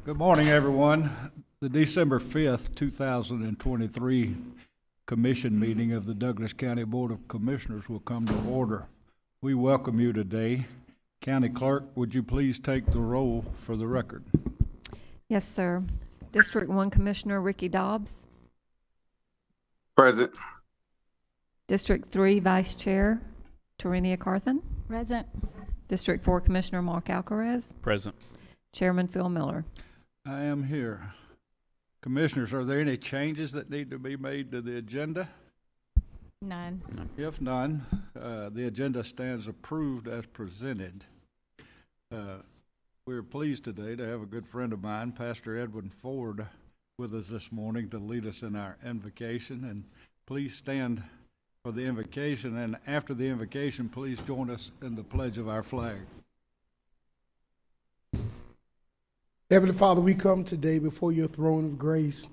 Good morning, everyone. The December 5th, 2023 Commission meeting of the Douglas County Board of Commissioners will come to order. We welcome you today. County Clerk, would you please take the roll for the record? Yes, sir. District 1 Commissioner Ricky Dobbs. Present. District 3 Vice Chair Torinia Carthen. Present. District 4 Commissioner Mark Alcaraz. Present. Chairman Phil Miller. I am here. Commissioners, are there any changes that need to be made to the agenda? None. If none, the agenda stands approved as presented. We're pleased today to have a good friend of mine, Pastor Edwin Ford, with us this morning to lead us in our invocation. And please stand for the invocation, and after the invocation, please join us in the pledge of our flag. Heavenly Father, we come today before your throne of grace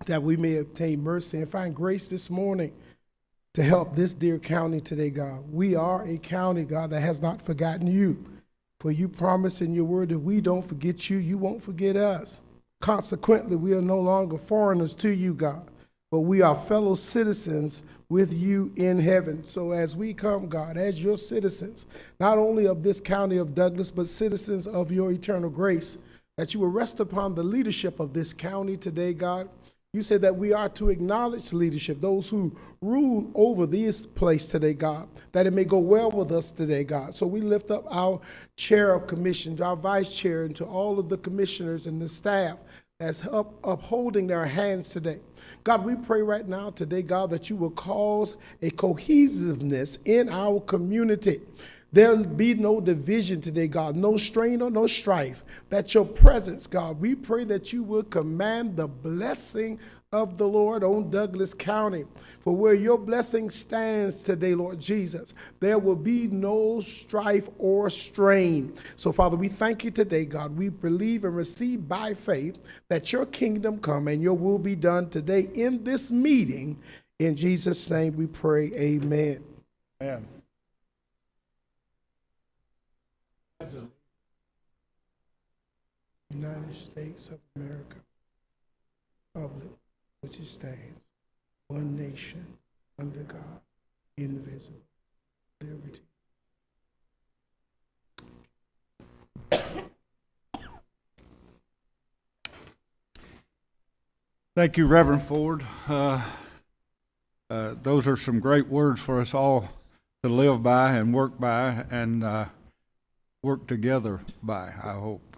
that we may obtain mercy and find grace this morning to help this dear county today, God. We are a county, God, that has not forgotten you. For you promise in your word that we don't forget you, you won't forget us. Consequently, we are no longer foreigners to you, God, but we are fellow citizens with you in heaven. So as we come, God, as your citizens, not only of this county of Douglas, but citizens of your eternal grace, that you will rest upon the leadership of this county today, God. You said that we are to acknowledge leadership, those who rule over this place today, God, that it may go well with us today, God. So we lift up our chair of commissions, our vice chair, and to all of the commissioners and the staff that's upholding their hands today. God, we pray right now today, God, that you will cause a cohesiveness in our community. There'll be no division today, God, no strain or no strife. That your presence, God, we pray that you will command the blessing of the Lord on Douglas County. For where your blessing stands today, Lord Jesus, there will be no strife or strain. So, Father, we thank you today, God. We believe and receive by faith that your kingdom come and your will be done today in this meeting. In Jesus' name we pray, amen. Amen. United States of America, republic which it stands, one nation, under God, indivisible, liberty. Thank you, Reverend Ford. Those are some great words for us all to live by and work by and work together by, I hope.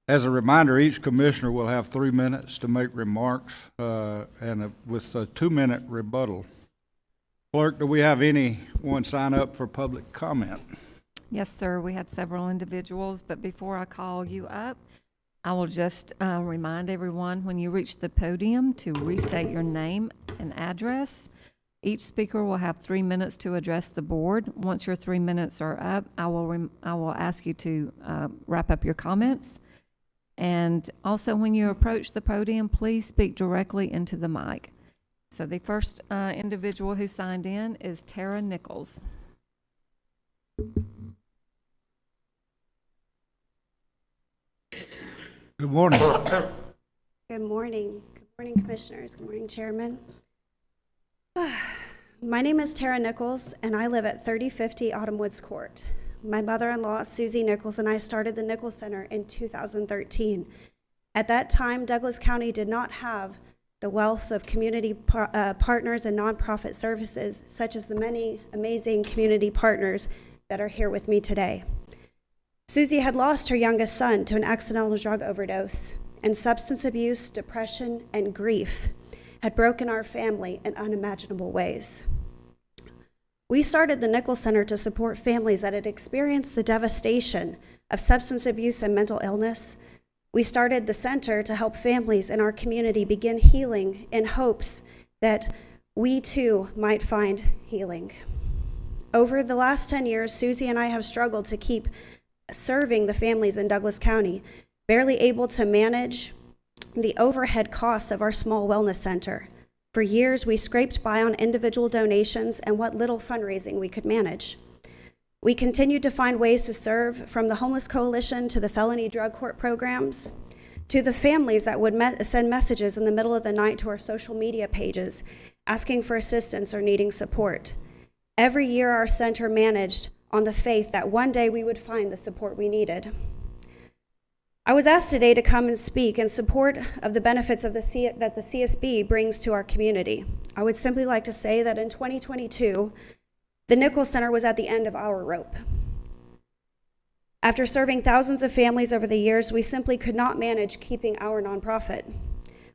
As a reminder, each commissioner will have 3 minutes to make remarks with a 2-minute rebuttal. Clerk, do we have anyone sign up for public comment? Yes, sir. We had several individuals, but before I call you up, I will just remind everyone when you reach the podium to restate your name and address. Each speaker will have 3 minutes to address the board. Once your 3 minutes are up, I will ask you to wrap up your comments. And also, when you approach the podium, please speak directly into the mic. So the first individual who signed in is Tara Nichols. Good morning. Good morning. Good morning, commissioners. Good morning, chairman. My name is Tara Nichols, and I live at 3050 Autumn Woods Court. My mother-in-law, Susie Nichols, and I started the Nichols Center in 2013. At that time, Douglas County did not have the wealth of community partners and nonprofit services, such as the many amazing community partners that are here with me today. Susie had lost her youngest son to an accidental drug overdose, and substance abuse, depression, and grief had broken our family in unimaginable ways. We started the Nichols Center to support families that had experienced the devastation of substance abuse and mental illness. We started the center to help families in our community begin healing in hopes that we too might find healing. Over the last 10 years, Susie and I have struggled to keep serving the families in Douglas County, barely able to manage the overhead costs of our small wellness center. For years, we scraped by on individual donations and what little fundraising we could manage. We continued to find ways to serve, from the Homeless Coalition to the felony drug court programs, to the families that would send messages in the middle of the night to our social media pages, asking for assistance or needing support. Every year, our center managed on the faith that one day we would find the support we needed. I was asked today to come and speak in support of the benefits of that the CSB brings to our community. I would simply like to say that in 2022, the Nichols Center was at the end of our rope. After serving thousands of families over the years, we simply could not manage keeping our nonprofit.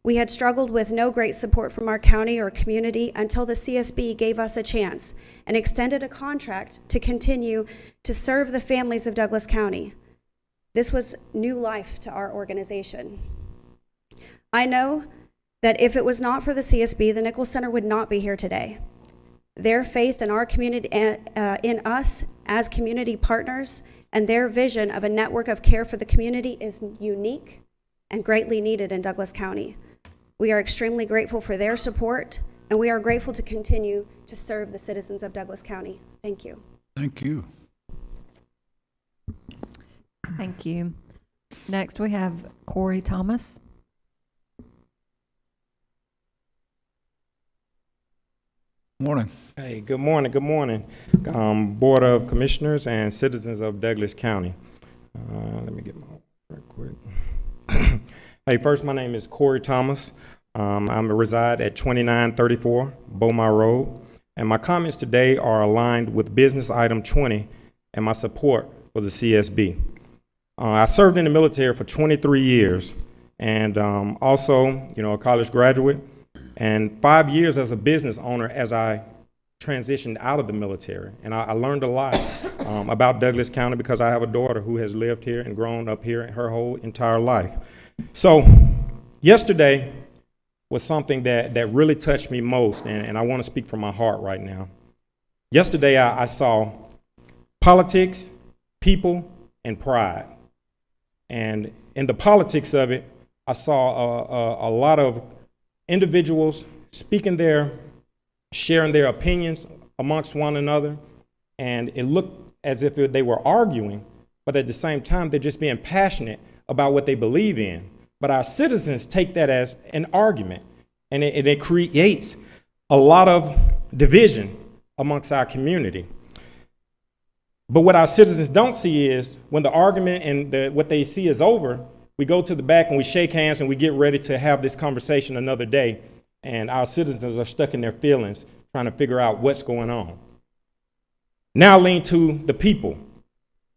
We had struggled with no great support from our county or community until the CSB gave us a chance and extended a contract to continue to serve the families of Douglas County. This was new life to our organization. I know that if it was not for the CSB, the Nichols Center would not be here today. Their faith in our community, in us as community partners, and their vision of a network of care for the community is unique and greatly needed in Douglas County. We are extremely grateful for their support, and we are grateful to continue to serve the citizens of Douglas County. Thank you. Thank you. Thank you. Next, we have Corey Thomas. Morning. Hey, good morning, Board of Commissioners and citizens of Douglas County. Let me get my right quick. Hey, first, my name is Corey Thomas. I reside at 2934 Beaumont Road, and my comments today are aligned with business item 20 and my support for the CSB. I served in the military for 23 years, and also, a college graduate, and 5 years as a business owner as I transitioned out of the military. And I learned a lot about Douglas County because I have a daughter who has lived here and grown up here her whole entire life. So yesterday was something that really touched me most, and I want to speak from my heart right now. Yesterday I saw politics, people, and pride. And in the politics of it, I saw a lot of individuals sharing their opinions amongst one another, and it looked as if they were arguing, but at the same time, they're just being passionate about what they believe in. But our citizens take that as an argument, and it creates a lot of division amongst our community. But what our citizens don't see is when the argument and what they see is over, we go to the back and we shake hands and we get ready to have this conversation another day. And our citizens are stuck in their feelings trying to figure out what's going on. Now I lean to the people.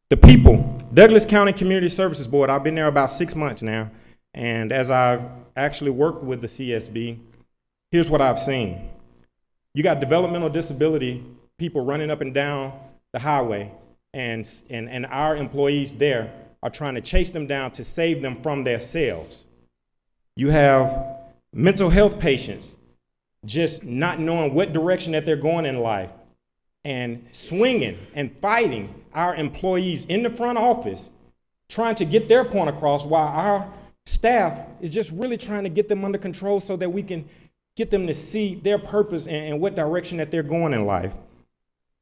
The people, Douglas County Community Services Board, I've been there about 6 months now. And as I've actually worked with the CSB, here's what I've seen. You got developmental disability people running up and down the highway, and our employees there are trying to chase them down to save them from themselves. You have mental health patients just not knowing what direction that they're going in life and swinging and fighting our employees in the front office, trying to get their point across while our staff is just really trying to get them under control so that we can get them to see their purpose and what direction that they're going in life.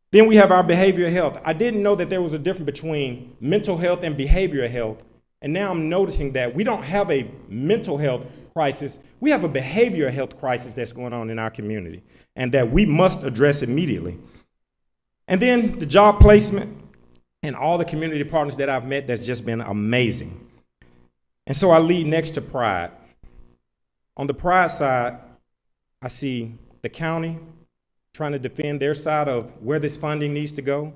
Then we have our behavioral health. I didn't know that there was a difference between mental health and behavioral health. And now I'm noticing that we don't have a mental health crisis. We have a behavioral health crisis that's going on in our community and that we must address immediately. And then the job placement and all the community partners that I've met, that's just been amazing. And so I lead next to pride. On the pride side, I see the county trying to defend their side of where this funding needs to go.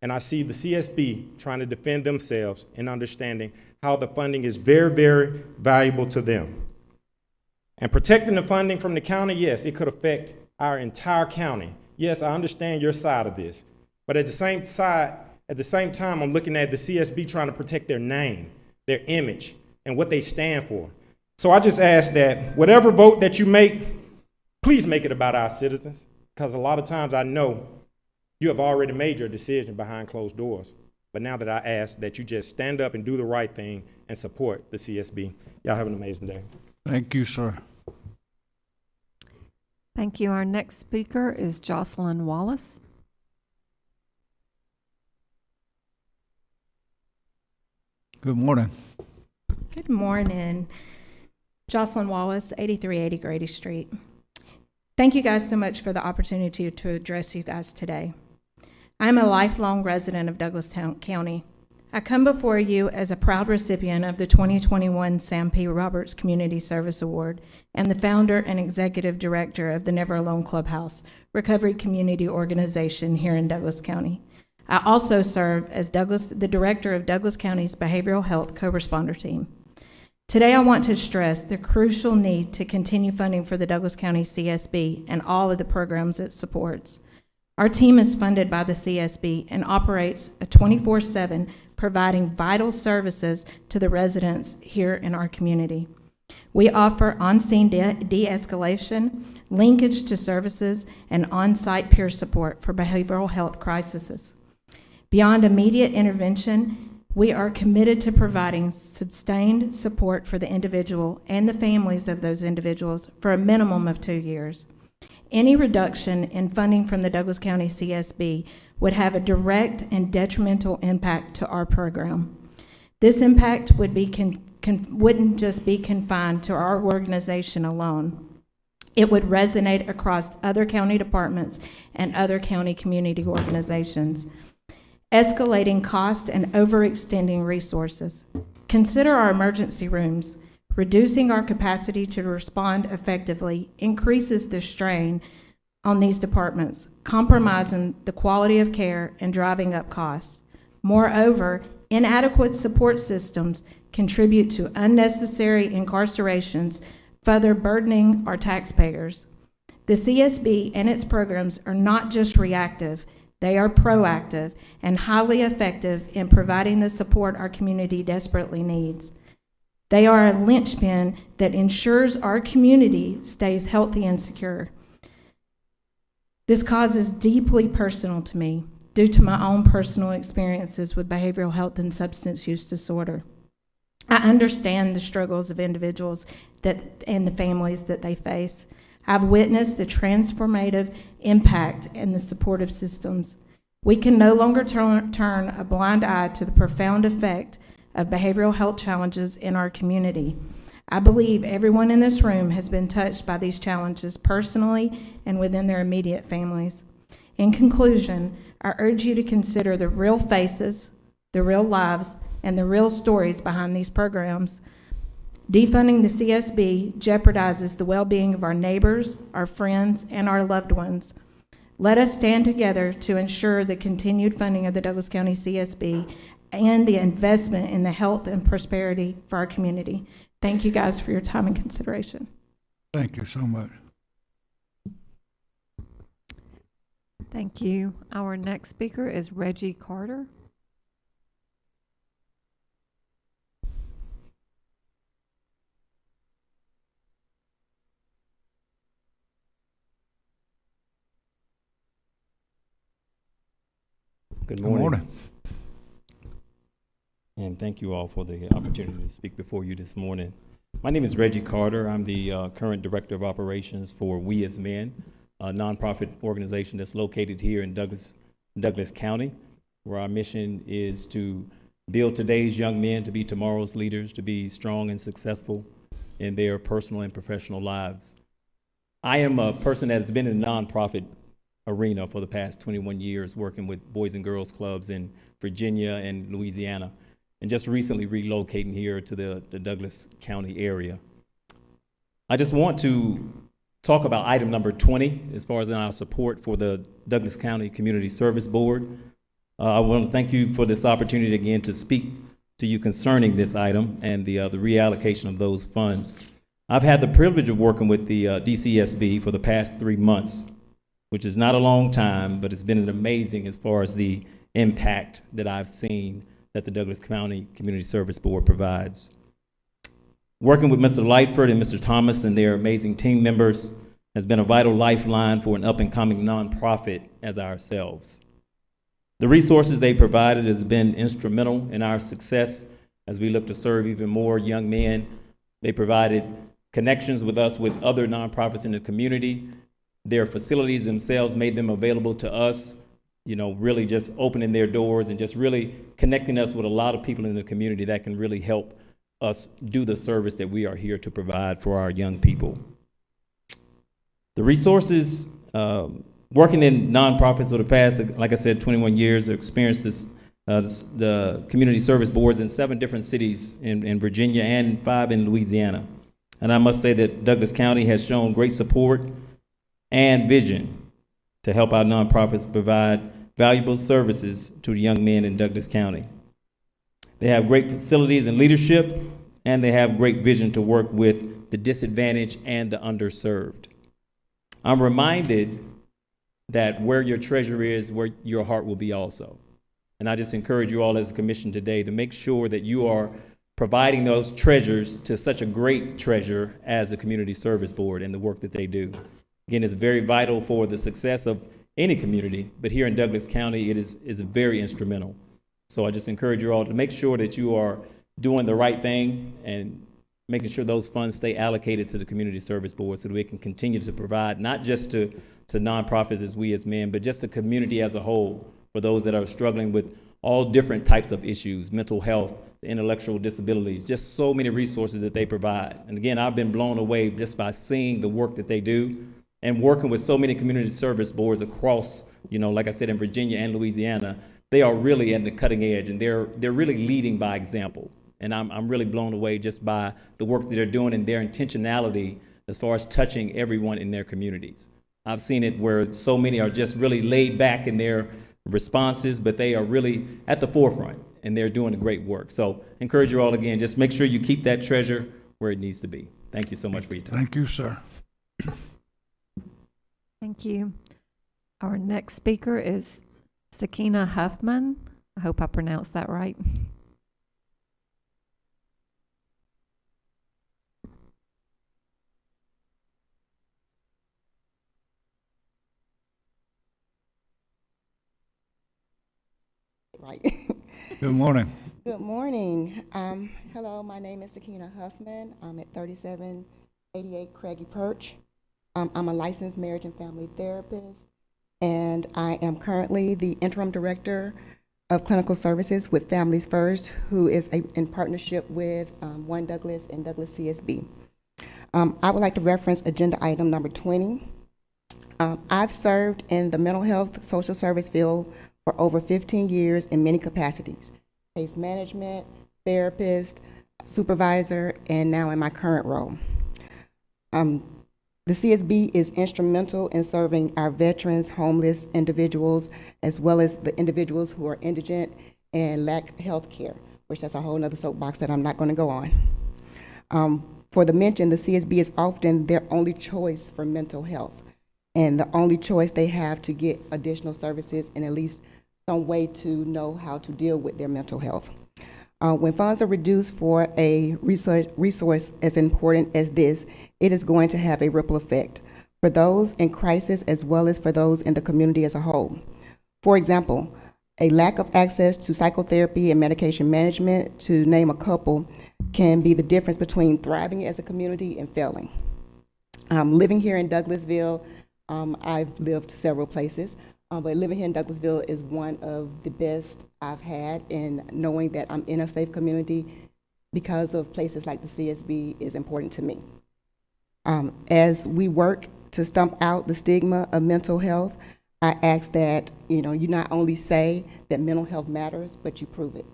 And I see the CSB trying to defend themselves and understanding how the funding is very, very valuable to them. And protecting the funding from the county, yes, it could affect our entire county. Yes, I understand your side of this. But at the same time, I'm looking at the CSB trying to protect their name, their image, and what they stand for. So I just ask that whatever vote that you make, please make it about our citizens. Because a lot of times I know you have already made your decision behind closed doors. But now that I ask that you just stand up and do the right thing and support the CSB. Y'all have an amazing day. Thank you, sir. Thank you. Our next speaker is Jocelyn Wallace. Good morning. Good morning. Jocelyn Wallace, 8380 Grady Street. Thank you guys so much for the opportunity to address you guys today. I'm a lifelong resident of Douglas County. I come before you as a proud recipient of the 2021 Sam P. Roberts Community Service Award and the founder and executive director of the Never Alone Clubhouse Recovery Community Organization here in Douglas County. I also serve as the director of Douglas County's Behavioral Health Co-Responder Team. Today, I want to stress the crucial need to continue funding for the Douglas County CSB and all of the programs it supports. Our team is funded by the CSB and operates a 24/7, providing vital services to the residents here in our community. We offer on-scene de-escalation, linkage to services, and on-site peer support for behavioral health crises. Beyond immediate intervention, we are committed to providing sustained support for the individual and the families of those individuals for a minimum of 2 years. Any reduction in funding from the Douglas County CSB would have a direct and detrimental impact to our program. This impact wouldn't just be confined to our organization alone. It would resonate across other county departments and other county community organizations. Escalating cost and overextending resources. Consider our emergency rooms. Reducing our capacity to respond effectively increases the strain on these departments, compromising the quality of care and driving up costs. Moreover, inadequate support systems contribute to unnecessary incarcerations, further burdening our taxpayers. The CSB and its programs are not just reactive, they are proactive and highly effective in providing the support our community desperately needs. They are a linchpin that ensures our community stays healthy and secure. This cause is deeply personal to me due to my own personal experiences with behavioral health and substance use disorder. I understand the struggles of individuals and the families that they face. I've witnessed the transformative impact in the supportive systems. We can no longer turn a blind eye to the profound effect of behavioral health challenges in our community. I believe everyone in this room has been touched by these challenges personally and within their immediate families. In conclusion, I urge you to consider the real faces, the real lives, and the real stories behind these programs. Defunding the CSB jeopardizes the well-being of our neighbors, our friends, and our loved ones. Let us stand together to ensure the continued funding of the Douglas County CSB and the investment in the health and prosperity for our community. Thank you guys for your time and consideration. Thank you so much. Thank you. Our next speaker is Reggie Carter. Good Good morning. morning. And thank you all for the opportunity to speak before you this morning. My name is Reggie Carter. I'm the current Director of Operations for We as Men, a nonprofit organization that's located here in Douglas County, where our mission is to build today's young men to be tomorrow's leaders, to be strong and successful in their personal and professional lives. I am a person that has been in the nonprofit arena for the past 21 years, working with Boys and Girls Clubs in Virginia and Louisiana, and just recently relocating here to the Douglas County area. I just want to talk about item number 20 as far as in our support for the Douglas County Community Service Board. I want to thank you for this opportunity again to speak to you concerning this item and the reallocation of those funds. I've had the privilege of working with the DCSB for the past 3 months, which is not a long time, but it's been amazing as far as the impact that I've seen that the Douglas County Community Service Board provides. Working with Mr. Lightford and Mr. Thomas and their amazing team members has been a vital lifeline for an up-and-coming nonprofit as ourselves. The resources they provided has been instrumental in our success as we look to serve even more young men. They provided connections with us with other nonprofits in the community, their facilities themselves made them available to us, you know, really just opening their doors and just really connecting us with a lot of people in the community that can really help us do the service that we are here to provide for our young people. The resources, working in nonprofits for the past, like I said, 21 years, I've experienced the community service boards in 7 different cities in Virginia and 5 in Louisiana. And I must say that Douglas County has shown great support and vision to help our nonprofits provide valuable services to the young men in Douglas County. They have great facilities and leadership, and they have great vision to work with the disadvantaged and the underserved. I'm reminded that where your treasure is, where your heart will be also. And I just encourage you all as a commission today to make sure that you are providing those treasures to such a great treasure as the Community Service Board and the work that they do. Again, it's very vital for the success of any community, but here in Douglas County, it is very instrumental. So I just encourage you all to make sure that you are doing the right thing and making sure those funds stay allocated to the Community Service Board so that we can continue to provide not just to nonprofits as we as men, but just the community as a whole for those that are struggling with all different types of issues, mental health, intellectual disabilities, just so many resources that they provide. And again, I've been blown away just by seeing the work that they do and working with so many community service boards across, you know, like I said, in Virginia and Louisiana. They are really at the cutting edge, and they're really leading by example. And I'm really blown away just by the work that they're doing and their intentionality as far as touching everyone in their communities. I've seen it where so many are just really laid back in their responses, but they are really at the forefront, and they're doing great work. So encourage you all again, just make sure you keep that treasure where it needs to be. Thank you so much for your time. Thank you, sir. Thank you. Our next speaker is Sakina Huffman. I hope I pronounced that right. Right. Good morning. Good morning. Hello, my name is Sakina Huffman. I'm at 3788 Craigie Perch. I'm a licensed marriage and family therapist, and I am currently the interim director of clinical services with Families First, who is in partnership with One Douglas and Douglas CSB. I would like to reference agenda item number 20. I've served in the mental health social service field for over 15 years in many capacities: case management, therapist, supervisor, and now in my current role. The CSB is instrumental in serving our veterans, homeless individuals, as well as the individuals who are indigent and lack health care, which that's a whole nother soapbox that I'm not going to go on. For the mentioned, the CSB is often their only choice for mental health, and the only choice they have to get additional services and at least some way to know how to deal with their mental health. When funds are reduced for a resource as important as this, it is going to have a ripple effect for those in crisis as well as for those in the community as a whole. For example, a lack of access to psychotherapy and medication management, to name a couple, can be the difference between thriving as a community and failing. Living here in Douglasville, I've lived several places, but living here in Douglasville is one of the best I've had, in knowing that I'm in a safe community because of places like the CSB is important to me. As we work to stomp out the stigma of mental health, I ask that you not only say that mental health matters, but you prove it.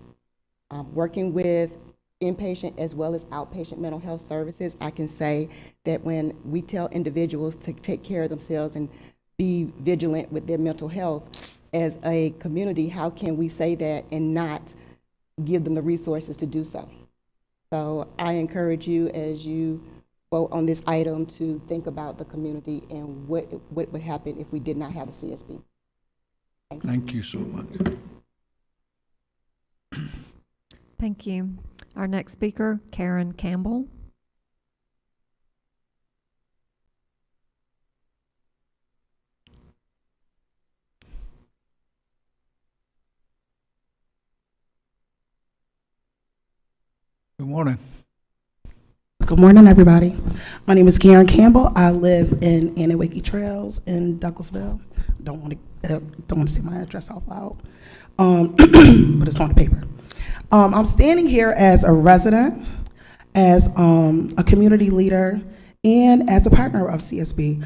Working with inpatient as well as outpatient mental health services, I can say that when we tell individuals to take care of themselves and be vigilant with their mental health, as a community, how can we say that and not give them the resources to do so? So I encourage you, as you vote on this item, to think about the community and what would happen if we did not have a CSB. Thank you so much. Thank you. Our next speaker, Karen Campbell. Good morning. Good morning, everybody. My name is Karen Campbell. I live in Anawake Trails in Douglasville. Don't want to say my address out loud, but it's on the paper. I'm standing here as a resident, as a community leader, and as a partner of CSB.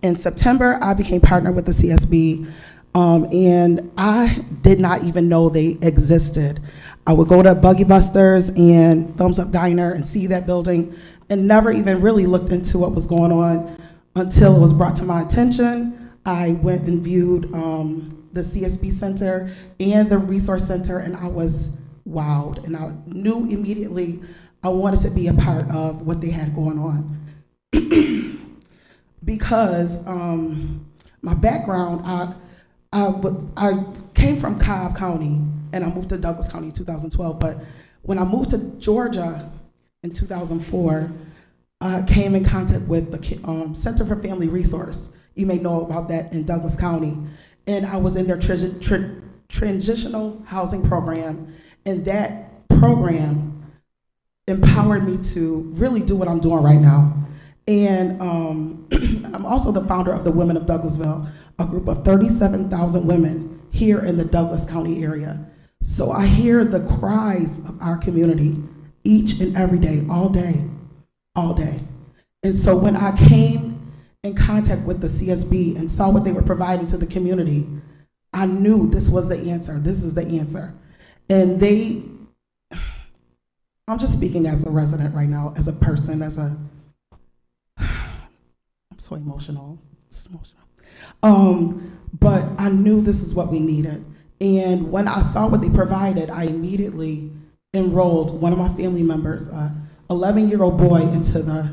In September, I became partner with the CSB, and I did not even know they existed. I would go to Buggy Busters and Thumbs Up Diner and see that building and never even really looked into what was going on until it was brought to my attention. I went and viewed the CSB Center and the Resource Center, and I was wowed. And I knew immediately I wanted to be a part of what they had going on. Because my background, I came from Cobb County, and I moved to Douglas County in 2012. But when I moved to Georgia in 2004, I came in contact with the Center for Family Resource. You may know about that in Douglas County. And I was in their transitional housing program, and that program empowered me to really do what I'm doing right now. And I'm also the founder of the Women of Douglasville, a group of 37,000 women here in the Douglas County area. So I hear the cries of our community each and every day, all day, all day. And so when I came in contact with the CSB and saw what they were providing to the community, I knew this was the answer. This is the answer. And I'm just speaking as a resident right now, as a person, I'm so emotional. It's emotional. But I knew this is what we needed. And when I saw what they provided, I immediately enrolled one of my family members, an 11-year-old boy, into the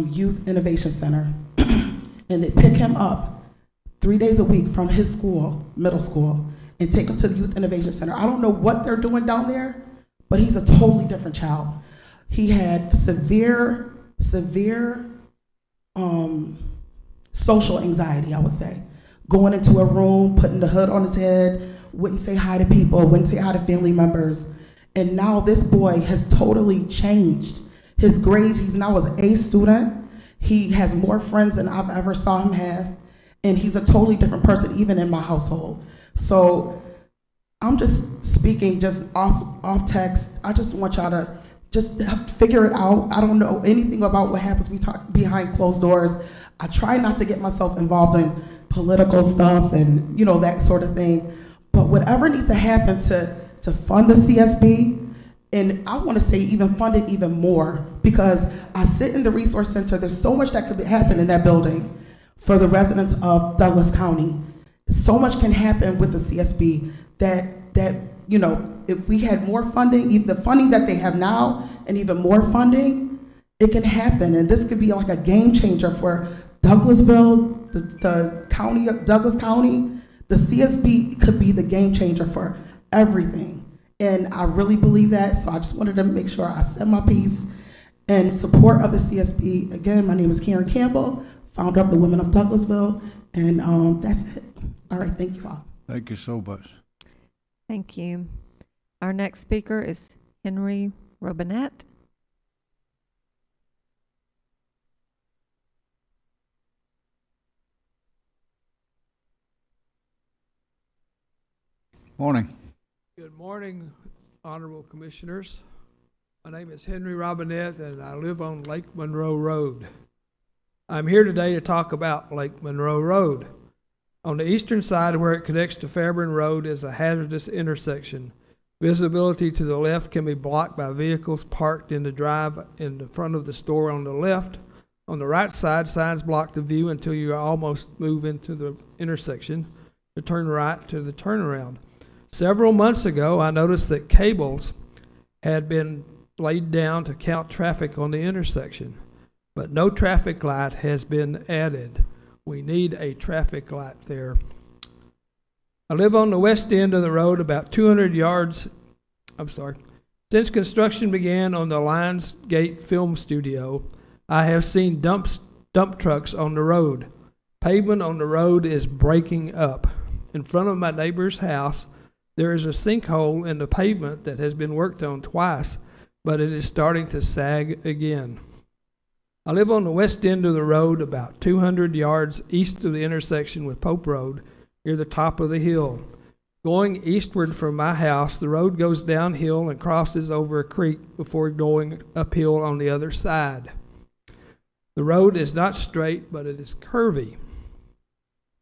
Youth Innovation Center. And they pick him up 3 days a week from his school, middle school, and take him to the Youth Innovation Center. I don't know what they're doing down there, but he's a totally different child. He had severe social anxiety, I would say. Going into a room, putting the hood on his head, wouldn't say hi to people, wouldn't say hi to family members. And now this boy has totally changed. His grades, he's now an A student. He has more friends than I've ever saw him have. And he's a totally different person, even in my household. So I'm just speaking just off text. I just want y'all to just figure it out. I don't know anything about what happens behind closed doors. I try not to get myself involved in political stuff and, that sort of thing. But whatever needs to happen to fund the CSB, and I want to say even fund it even more, because I sit in the Resource Center. There's so much that could happen in that building for the residents of Douglas County. So much can happen with the CSB that if we had more funding, even the funding that they have now, and even more funding, it can happen. And this could be like a game changer for Douglasville, the county of Douglas County. The CSB could be the game changer for everything. And I really believe that. So I just wanted to make sure I said my piece in support of the CSB. Again, my name is Karen Campbell, founder of the Women of Douglasville. And that's it. All right, thank you all. Thank you so much. Thank you. Our next speaker is Henry Robinette. Morning. Good morning, honorable commissioners. My name is Henry Robinette, and I live on Lake Monroe Road. I'm here today to talk about Lake Monroe Road. On the eastern side, where it connects to Fairburn Road, is a hazardous intersection. Visibility to the left can be blocked by vehicles parked in the drive in the front of the store on the left. On the right side, signs block the view until you almost move into the intersection to turn right to the turnaround. Several months ago, I noticed that cables had been laid down to count traffic on the intersection, but no traffic light has been added. We need a traffic light there. I live on the west end of the road, about 200 yards. Since construction began on the Lionsgate Film Studio, I have seen dump trucks on the road. Pavement on the road is breaking up. In front of my neighbor's house, there is a sinkhole in the pavement that has been worked on twice, but it is starting to sag again. I live on the west end of the road, about 200 yards east of the intersection with Pope Road, near the top of the hill. Going eastward from my house, the road goes downhill and crosses over a creek before going uphill on the other side. The road is not straight, but it is curvy.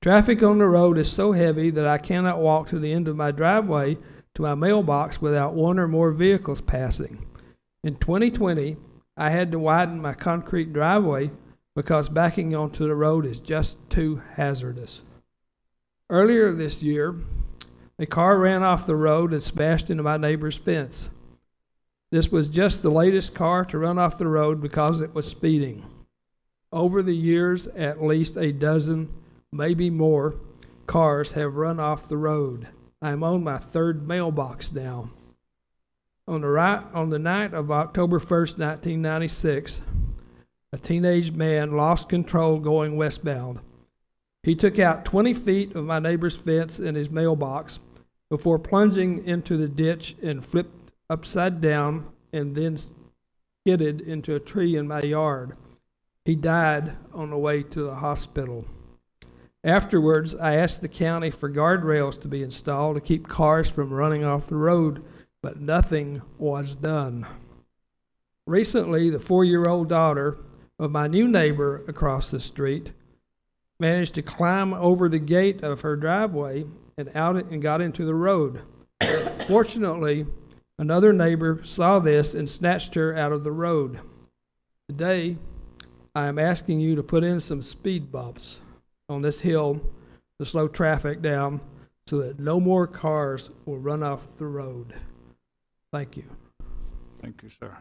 Traffic on the road is so heavy that I cannot walk to the end of my driveway to my mailbox without one or more vehicles passing. In 2020, I had to widen my concrete driveway because backing onto the road is just too hazardous. Earlier this year, a car ran off the road and smashed into my neighbor's fence. This was just the latest car to run off the road because it was speeding. Over the years, at least a dozen, maybe more, cars have run off the road. I'm on my third mailbox now. On the night of October 1st, 1996, a teenage man lost control going westbound. He took out 20 feet of my neighbor's fence in his mailbox before plunging into the ditch and flipped upside down and then skidded into a tree in my yard. He died on the way to the hospital. Afterwards, I asked the county for guardrails to be installed to keep cars from running off the road, but nothing was done. Recently, the 4-year-old daughter of my new neighbor across the street managed to climb over the gate of her driveway and got into the road. Fortunately, another neighbor saw this and snatched her out of the road. Today, I am asking you to put in some speed bumps on this hill to slow traffic down so that no more cars will run off the road. Thank you. Thank you, sir.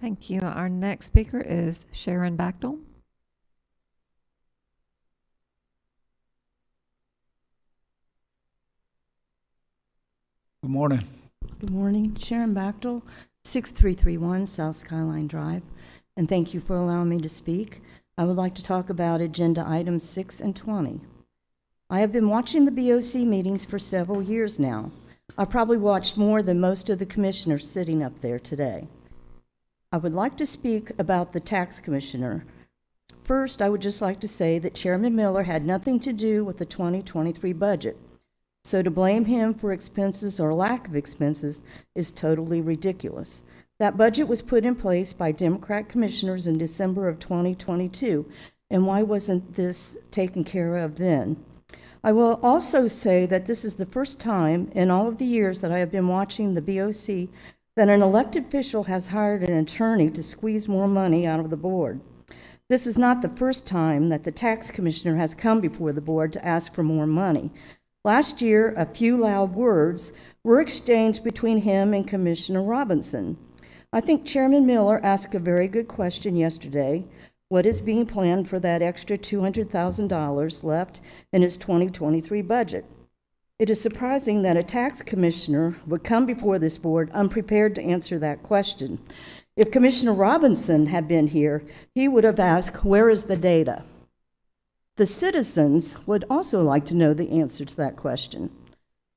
Thank you. Our next speaker is Sharon Bachtel. Good morning. Good morning. Sharon Bachtel, 6331 South Skyline Drive, and thank you for allowing me to speak. I would like to talk about agenda items 6 and 20. I have been watching the BOC meetings for several years now. I probably watched more than most of the commissioners sitting up there today. I would like to speak about the tax commissioner. First, I would just like to say that Chairman Miller had nothing to do with the 2023 budget. So to blame him for expenses or lack of expenses is totally ridiculous. That budget was put in place by Democrat commissioners in December of 2022, and why wasn't this taken care of then? I will also say that this is the first time in all of the years that I have been watching the BOC that an elected official has hired an attorney to squeeze more money out of the board. This is not the first time that the tax commissioner has come before the board to ask for more money. Last year, a few loud words were exchanged between him and Commissioner Robinson. I think Chairman Miller asked a very good question yesterday. What is being planned for that extra $200,000 left in his 2023 budget? It is surprising that a tax commissioner would come before this board unprepared to answer that question. If Commissioner Robinson had been here, he would have asked, where is the data? The citizens would also like to know the answer to that question.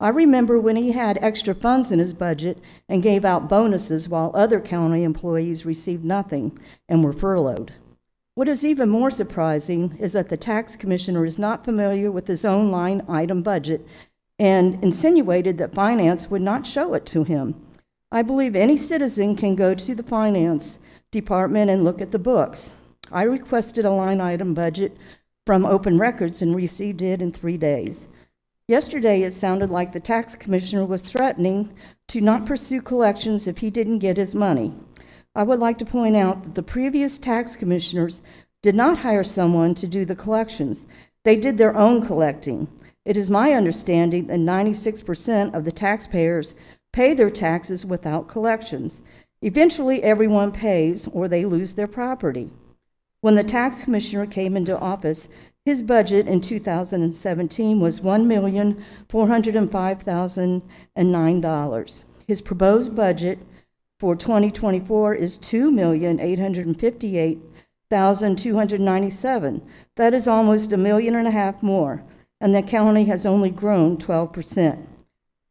I remember when he had extra funds in his budget and gave out bonuses while other county employees received nothing and were furloughed. What is even more surprising is that the tax commissioner is not familiar with his own line item budget and insinuated that finance would not show it to him. I believe any citizen can go to the finance department and look at the books. I requested a line item budget from Open Records and received it in 3 days. Yesterday, it sounded like the tax commissioner was threatening to not pursue collections if he didn't get his money. I would like to point out that the previous tax commissioners did not hire someone to do the collections. They did their own collecting. It is my understanding that 96% of the taxpayers pay their taxes without collections. Eventually, everyone pays or they lose their property. When the tax commissioner came into office, his budget in 2017 was $1,405,009. His proposed budget for 2024 is $2,858,297. That is almost $1.5 million more, and the county has only grown 12%.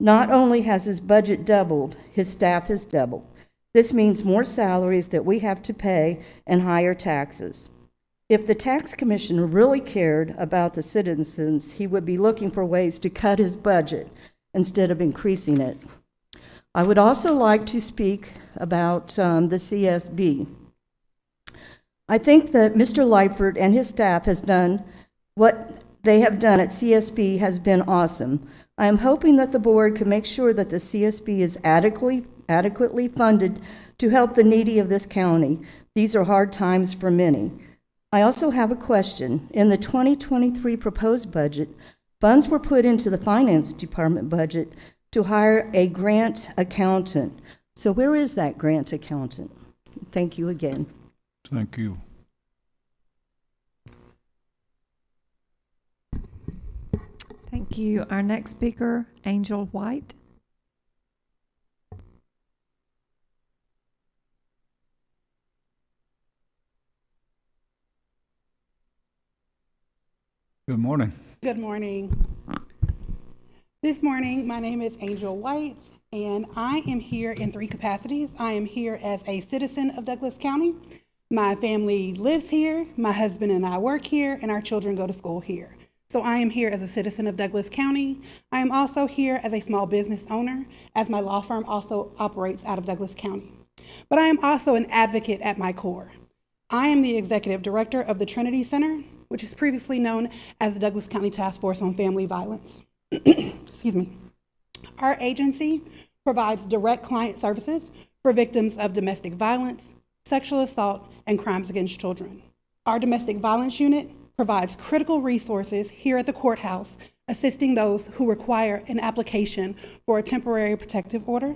Not only has his budget doubled, his staff has doubled. This means more salaries that we have to pay and higher taxes. If the tax commissioner really cared about the citizens, he would be looking for ways to cut his budget instead of increasing it. I would also like to speak about the CSB. I think that Mr. Lightford and his staff has done what they have done at CSB has been awesome. I am hoping that the board can make sure that the CSB is adequately funded to help the needy of this county. These are hard times for many. I also have a question. In the 2023 proposed budget, funds were put into the finance department budget to hire a grant accountant. So where is that grant accountant? Thank you again. Thank you. Thank you. Our next speaker, Angel White. Good morning. Good morning. This morning, my name is Angel White, and I am here in 3 capacities. I am here as a citizen of Douglas County. My family lives here, my husband and I work here, and our children go to school here. So I am here as a citizen of Douglas County. I am also here as a small business owner, as my law firm also operates out of Douglas County. But I am also an advocate at my core. I am the executive director of the Trinity Center, which is previously known as the Douglas County Task Force on Family Violence. Excuse me. Our agency provides direct client services for victims of domestic violence, sexual assault, and crimes against children. Our domestic violence unit provides critical resources here at the courthouse, assisting those who require an application for a temporary protective order.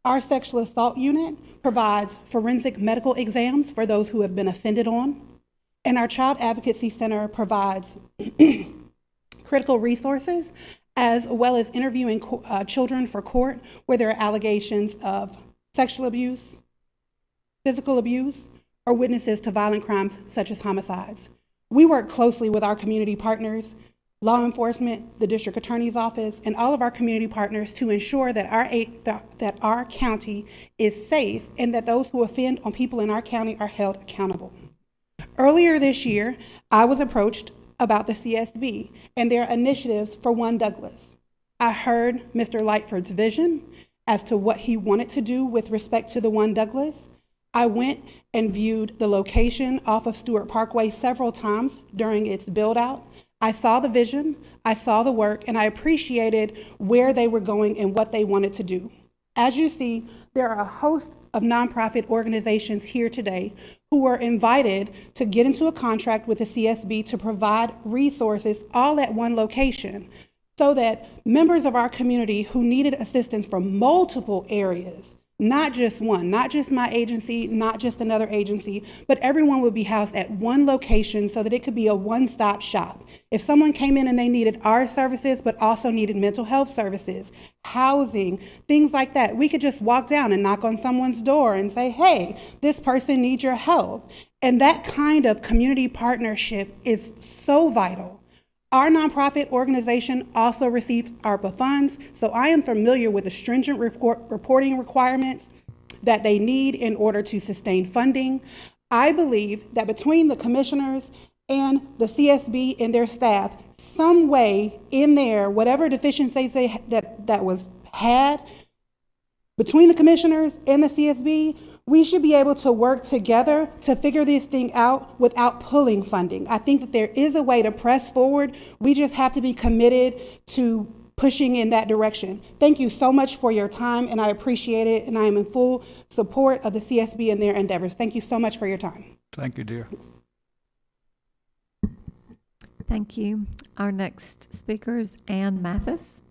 Our sexual assault unit provides forensic medical exams for those who have been offended on. And our Child Advocacy Center provides critical resources as well as interviewing children for court where there are allegations of sexual abuse, physical abuse, or witnesses to violent crimes such as homicides. We work closely with our community partners, law enforcement, the district attorney's office, and all of our community partners to ensure that our county is safe and that those who offend on people in our county are held accountable. Earlier this year, I was approached about the CSB and their initiatives for One Douglas. I heard Mr. Lightford's vision as to what he wanted to do with respect to the One Douglas. I went and viewed the location off of Stewart Parkway several times during its build out. I saw the vision, I saw the work, and I appreciated where they were going and what they wanted to do. As you see, there are a host of nonprofit organizations here today who were invited to get into a contract with the CSB to provide resources all at one location so that members of our community who needed assistance from multiple areas, not just one, not just my agency, not just another agency, but everyone would be housed at one location so that it could be a one-stop shop. If someone came in and they needed our services, but also needed mental health services, housing, things like that, we could just walk down and knock on someone's door and say, hey, this person needs your help. And that kind of community partnership is so vital. Our nonprofit organization also receives ARPA funds, so I am familiar with the stringent reporting requirements that they need in order to sustain funding. I believe that between the commissioners and the CSB and their staff, some way in there, whatever deficiencies that was had, between the commissioners and the CSB, we should be able to work together to figure this thing out without pulling funding. I think that there is a way to press forward. We just have to be committed to pushing in that direction. Thank you so much for your time, and I appreciate it, and I am in full support of the CSB and their endeavors. Thank you so much for your time. Thank you, dear. Thank you. Our next speaker is Ann Mathis.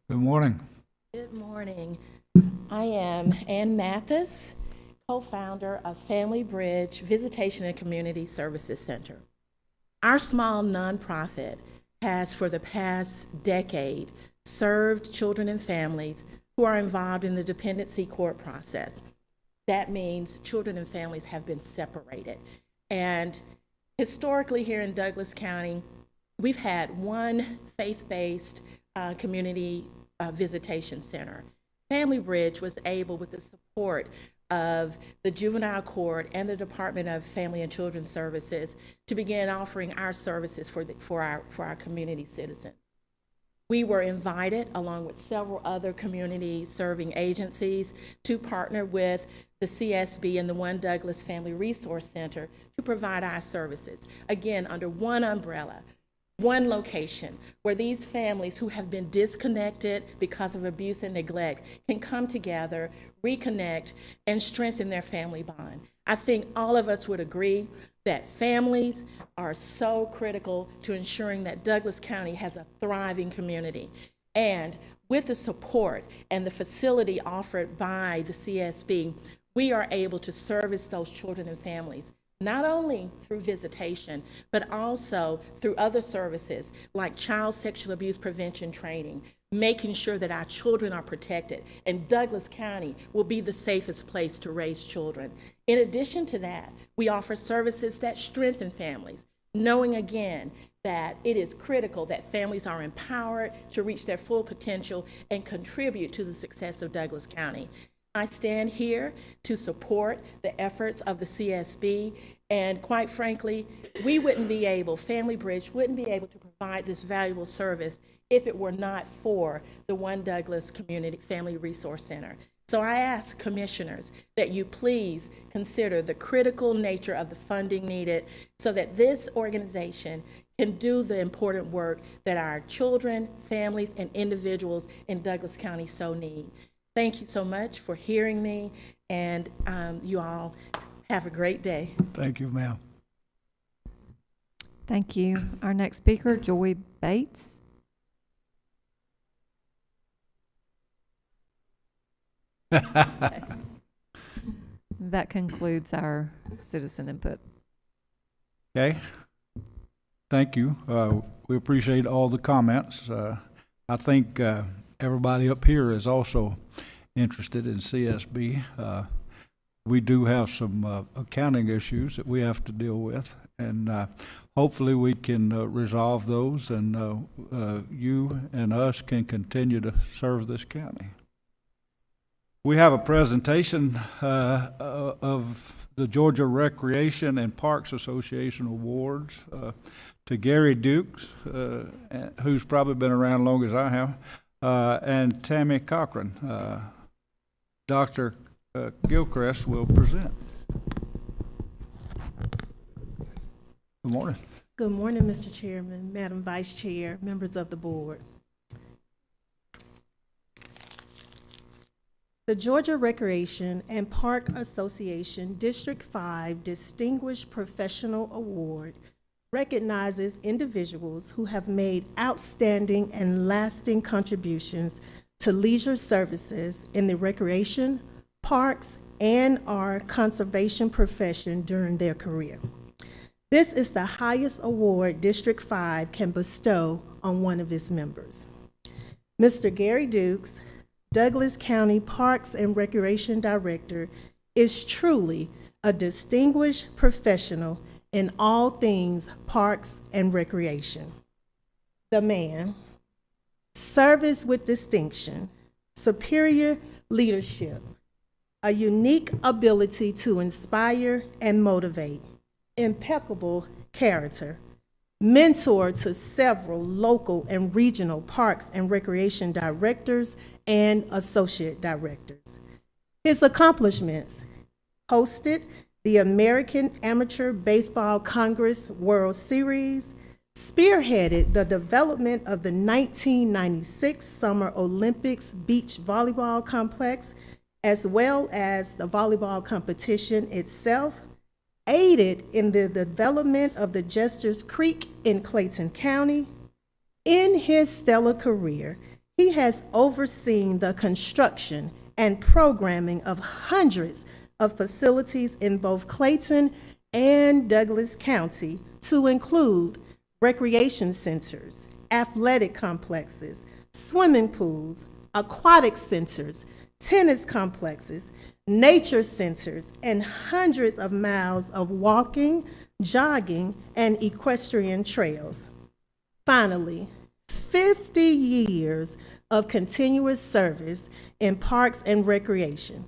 Good morning. Good morning. I am Ann Mathis, co-founder of Family Bridge Visitation and Community Services Center. Our small nonprofit has for the past decade served children and families who are involved in the dependency court process. That means children and families have been separated. And historically here in Douglas County, we've had one faith-based community visitation center. Family Bridge was able, with the support of the Juvenile Court and the Department of Family and Children Services, to begin offering our services for our community citizens. We were invited, along with several other community-serving agencies, to partner with the CSB and the One Douglas Family Resource Center to provide our services, again, under one umbrella, one location, where these families who have been disconnected because of abuse and neglect can come together, reconnect, and strengthen their family bond. I think all of us would agree that families are so critical to ensuring that Douglas County has a thriving community. And with the support and the facility offered by the CSB, we are able to service those children and families, not only through visitation, but also through other services like child sexual abuse prevention training, making sure that our children are protected, and Douglas County will be the safest place to raise children. In addition to that, we offer services that strengthen families, knowing again that it is critical that families are empowered to reach their full potential and contribute to the success of Douglas County. I stand here to support the efforts of the CSB, and quite frankly, Family Bridge wouldn't be able to provide this valuable service if it were not for the One Douglas Community Family Resource Center. So I ask commissioners that you please consider the critical nature of the funding needed so that this organization can do the important work that our children, families, and individuals in Douglas County so need. Thank you so much for hearing me, and you all have a great day. Thank you, ma'am. Thank you. Our next speaker, Joy Bates. That concludes our citizen input. Okay. Thank you. We appreciate all the comments. I think everybody up here is also interested in CSB. We do have some accounting issues that we have to deal with, and hopefully we can resolve those, and you and us can continue to serve this county. We have a presentation of the Georgia Recreation and Parks Association Awards to Gary Dukes, who's probably been around long as I have, and Tammy Cochran. Dr. Gilchrist will present. Good morning. Good morning, Mr. Chairman, Madam Vice Chair, members of the board. The Georgia Recreation and Park Association District 5 Distinguished Professional Award recognizes individuals who have made outstanding and lasting contributions to leisure services in the recreation, parks, and our conservation profession during their career. This is the highest award District 5 can bestow on one of its members. Mr. Gary Dukes, Douglas County Parks and Recreation Director, is truly a distinguished professional in all things parks and recreation. The man, service with distinction, superior leadership, a unique ability to inspire and motivate, impeccable character, mentor to several local and regional parks and recreation directors and associate directors. His accomplishments: hosted the American Amateur Baseball Congress World Series, spearheaded the development of the 1996 Summer Olympics beach volleyball complex, as well as the volleyball competition itself, aided in the development of the Jester's Creek in Clayton County. In his stellar career, he has overseen the construction and programming of hundreds of facilities in both Clayton and Douglas County, to include recreation centers, athletic complexes, swimming pools, aquatic centers, tennis complexes, nature centers, and hundreds of miles of walking, jogging, and equestrian trails. Finally, 50 years of continuous service in parks and recreation.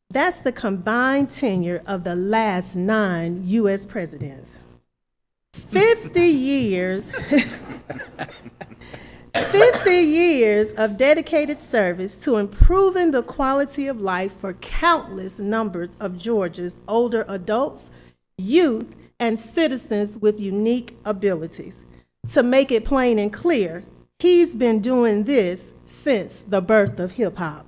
That's the combined tenure of the last 9 U.S. presidents. 50 years, 50 years of dedicated service to improving the quality of life for countless numbers of Georgia's older adults, youth, and citizens with unique abilities. To make it plain and clear, he's been doing this since the birth of hip hop.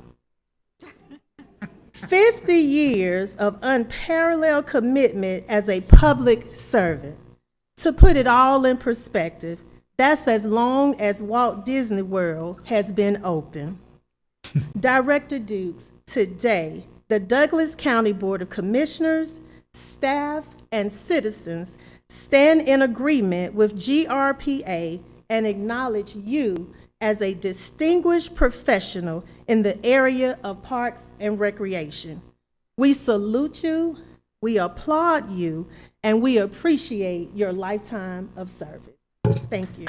50 years of unparalleled commitment as a public servant. To put it all in perspective, that's as long as Walt Disney World has been open. Director Dukes, today, the Douglas County Board of Commissioners, staff, and citizens stand in agreement with GRPA and acknowledge you as a distinguished professional in the area of parks and recreation. We salute you, we applaud you, and we appreciate your lifetime of service. Thank you.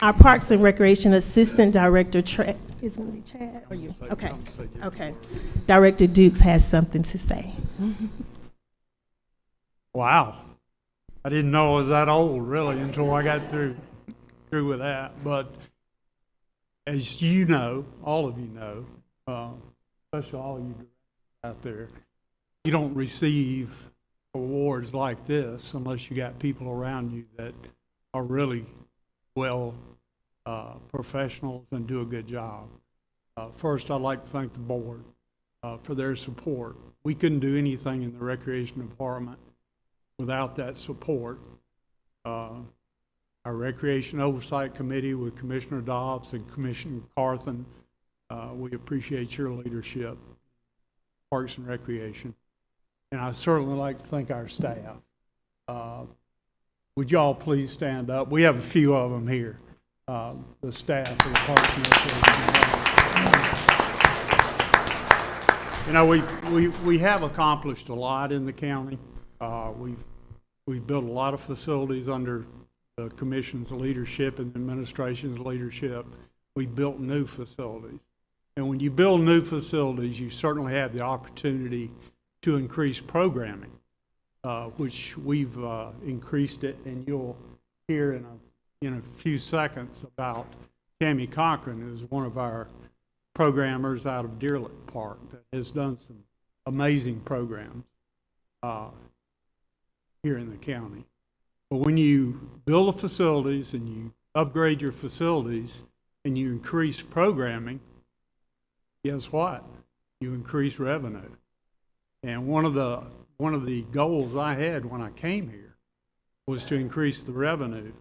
Our Parks and Recreation Assistant Director, is it going to be Chad or you? Okay, okay. Director Dukes has something to say. Wow. I didn't know I was that old, really, until I got through with that. But as you know, all of you know, especially all of you out there, you don't receive awards like this unless you got people around you that are really well professionals and do a good job. First, I'd like to thank the board for their support. We couldn't do anything in the Recreation Department without that support. Our Recreation Oversight Committee with Commissioner Dobbs and Commissioner Carthen, we appreciate your leadership, Parks and Recreation. And I certainly like to thank our staff. Would y'all please stand up? We have a few of them here, the staff of the Parks and Recreation. You know, we have accomplished a lot in the county. We've built a lot of facilities under the commission's leadership and the administration's leadership. We built new facilities. And when you build new facilities, you certainly have the opportunity to increase programming, which we've increased it, and you'll hear in a few seconds about Tammy Cochran, who's one of our programmers out of Deer Lick Park that has done some amazing programs here in the county. But when you build the facilities and you upgrade your facilities and you increase programming, guess what? You increase revenue. And one of the goals I had when I came here was to increase the revenue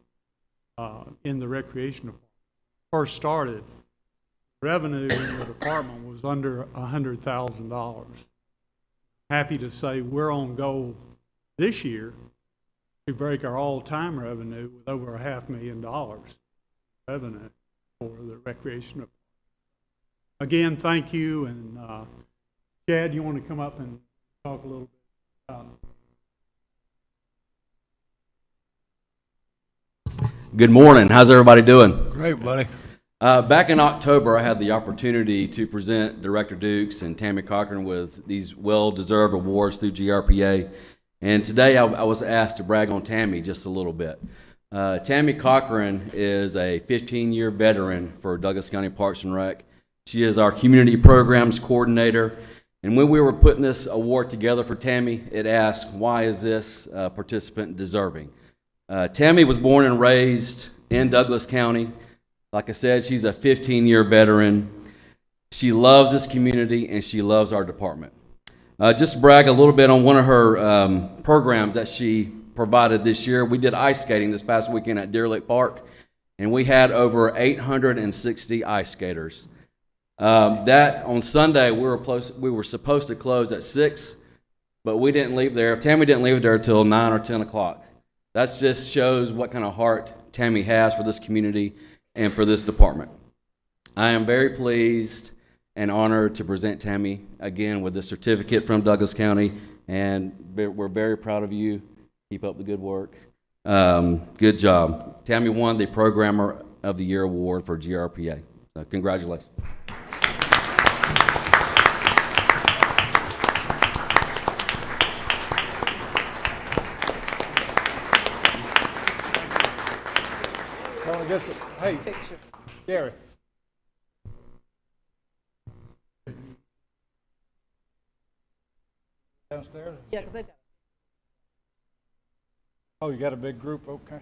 in the recreation department. First started, revenue in the department was under $100,000. Happy to say we're on goal this year to break our all-time revenue with over $500,000 revenue for the recreation department. Again, thank you, and Chad, you want to come up and talk a little bit about it? Good morning. How's everybody doing? Great, buddy. Back in October, I had the opportunity to present Director Dukes and Tammy Cochran with these well-deserved awards through GRPA. And today I was asked to brag on Tammy just a little bit. Tammy Cochran is a 15-year veteran for Douglas County Parks and Rec. She is our community programs coordinator. And when we were putting this award together for Tammy, it asked, why is this participant deserving? Tammy was born and raised in Douglas County. Like I said, she's a 15-year veteran. She loves this community and she loves our department. Just to brag a little bit on one of her programs that she provided this year. We did ice skating this past weekend at Deer Lick Park, and we had over 860 ice skaters. That on Sunday we were supposed to close at 6, but we didn't leave there. Tammy didn't leave there till 9 or 10 o'clock. That just shows what kind of heart Tammy has for this community and for this department. I am very pleased and honored to present Tammy again with this certificate from Douglas County, and we're very proud of you. Keep up the good work. Good job. Tammy won the Programmer of the Year award for GRPA. So congratulations. Hey, Gary. Downstairs? Yeah, because they've got. Oh, you got a big group? Okay.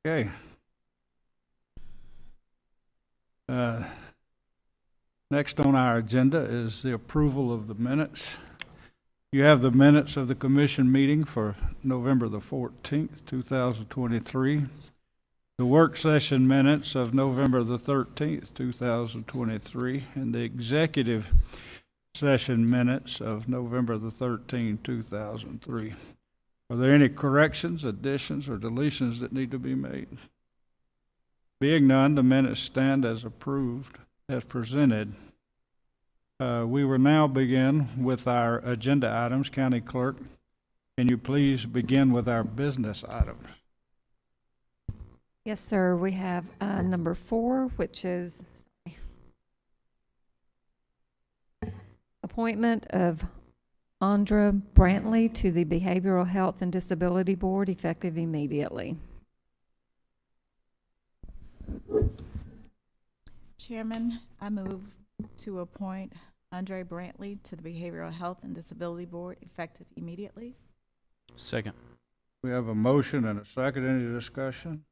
Okay. Next on our agenda is the approval of the minutes. You have the minutes of the commission meeting for November the 14th, 2023. The work session minutes of November the 13th, 2023, and the executive session minutes of November the 13th, 2003. Are there any corrections, additions, or deletions that need to be made? Being none, the minutes stand as approved, as presented. We will now begin with our agenda items. County Clerk, can you please begin with our business items? Yes, sir. We have number 4, which is appointment of Andra Brantley to the Behavioral Health and Disability Board, effective immediately. Chairman, I move to appoint Andre Brantley to the Behavioral Health and Disability Board, effective immediately. Second. We have a motion and a second. Any discussion?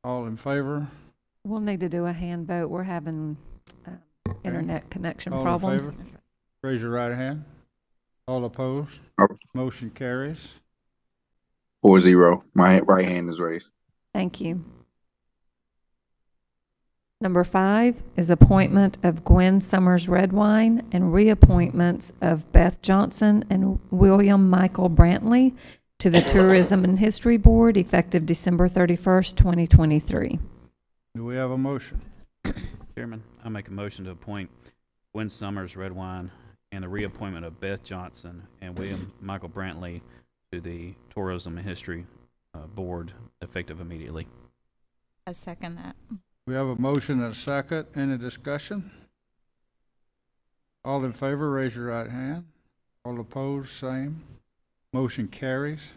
All in favor? We'll need to do a hand vote. We're having internet connection All in problems. favor? Raise your right hand. All opposed? Motion carries. 4-0. My right hand is raised. Thank you. Number 5 is appointment of Gwen Summers Redwine and reappointments of Beth Johnson and William Michael Brantley to the Tourism and History Board, effective December 31st, 2023. Do we have a motion? Chairman, I make a motion to appoint Gwen Summers Redwine and the reappointment of Beth Johnson and William Michael Brantley to the Tourism and History Board, effective immediately. I second that. We have a motion and a second. Any discussion? All in favor, raise your right hand. All opposed, same. Motion carries.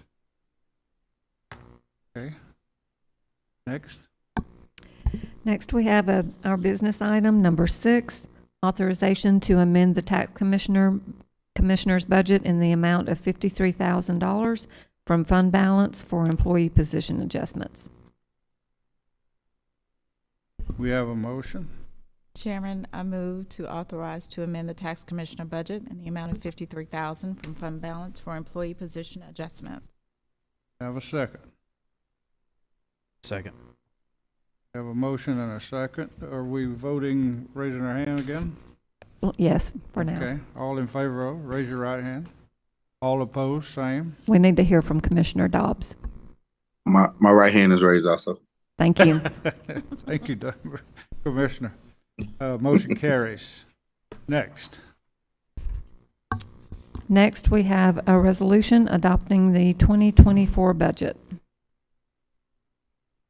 Okay. Next. Next, we have our business item, number 6, authorization to amend the tax commissioner's budget in the amount of $53,000 from fund balance for employee position adjustments. We have a motion. Chairman, I move to authorize to amend the tax commissioner budget in the amount of $53,000 from fund balance for employee position adjustments. Have a second. Second. We have a motion and a second. Are we voting, raising our hand again? Well, yes, for now. Okay. All in favor of, raise your right hand. All opposed, same. We need to hear from Commissioner Dobbs. My right hand is raised also. Thank you. Thank you, Commissioner. Motion carries. Next. Next, we have a resolution adopting the 2024 budget.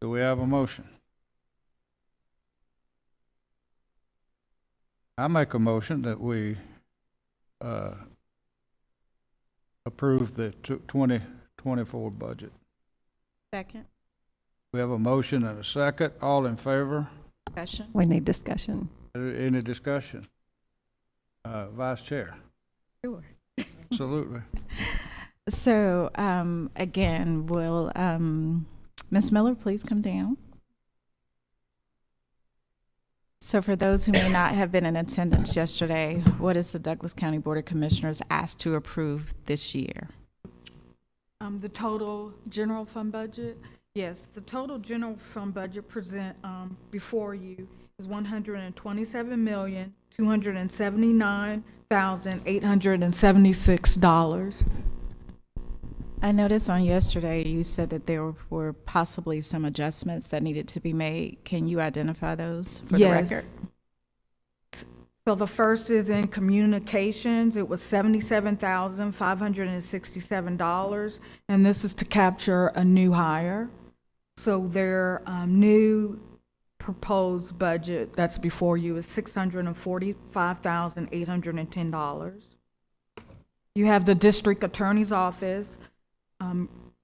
Do we have a motion? I make a motion that we approve the 2024 budget. Second. We have a motion and a second. All in favor? Discussion. We need discussion. Any discussion? Vice Chair? Sure. Absolutely. So, again, will Ms. Miller please come down? So for those who may not have been in attendance yesterday, what is the Douglas County Board of Commissioners asked to approve this year? The total general fund budget. Yes, the total general fund budget present before you is $127,279,876. I noticed on yesterday you said that there were possibly some adjustments that needed to be made. Can you identify those for the record? So the first is in communications. It was $77,567, and this is to capture a new hire. So their new proposed budget that's before you is $645,810. You have the district attorney's office.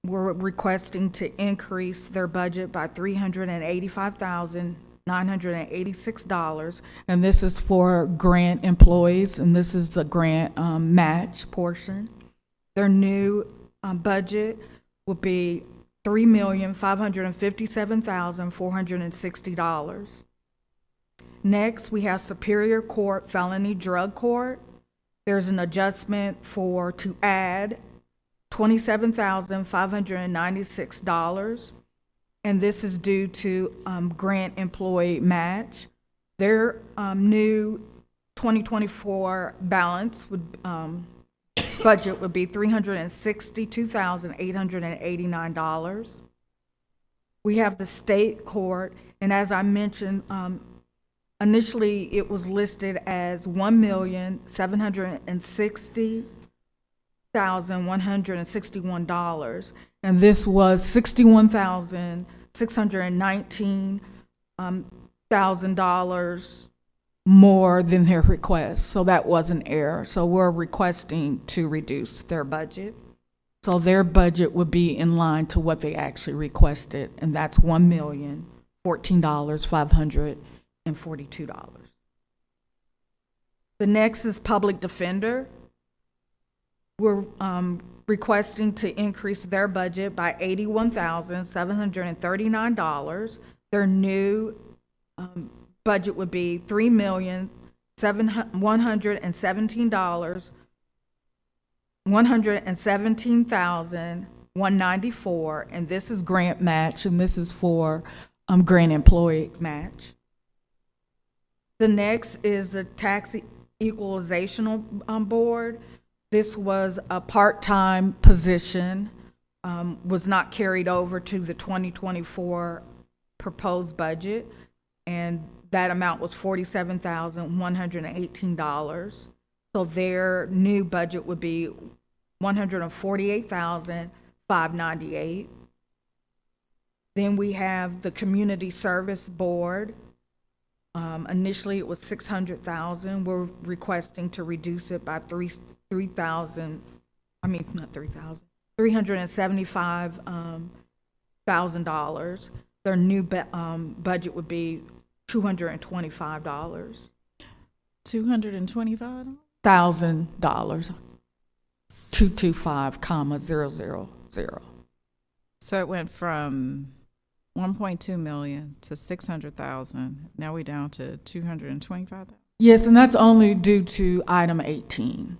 We're requesting to increase their budget by $385,986, and this is for grant employees, and this is the grant match portion. Their new budget will be $3,557,460. Next, we have Superior Court Felony Drug Court. There's an adjustment to add $27,596, and this is due to grant employee match. Their new 2024 balance budget would be $362,889. We have the state court, and as I mentioned, initially it was listed as $1,760,161, And this was $61,619 $1,000 more than their request. So that was an error. So we're requesting to reduce their budget. So their budget would be in line to what they actually requested, and that's $1,014,542. The next is public defender. We're requesting to increase their budget by $81,739. Their new budget would be $117,194, and this is grant match, and this is for grant employee match. The next is the tax equalization board. This was a part-time position, was not carried over to the 2024 proposed budget, and that amount was $47,118. So their new budget would be $148,598. Then we have the community service board. Initially it was $600,000. We're requesting to reduce it by $375,000. Their new budget would be $225. $225,000? $225,000. So it went from 1.2 million to 600,000. Now we're down to 225,000. Yes, and that's only due to item 18.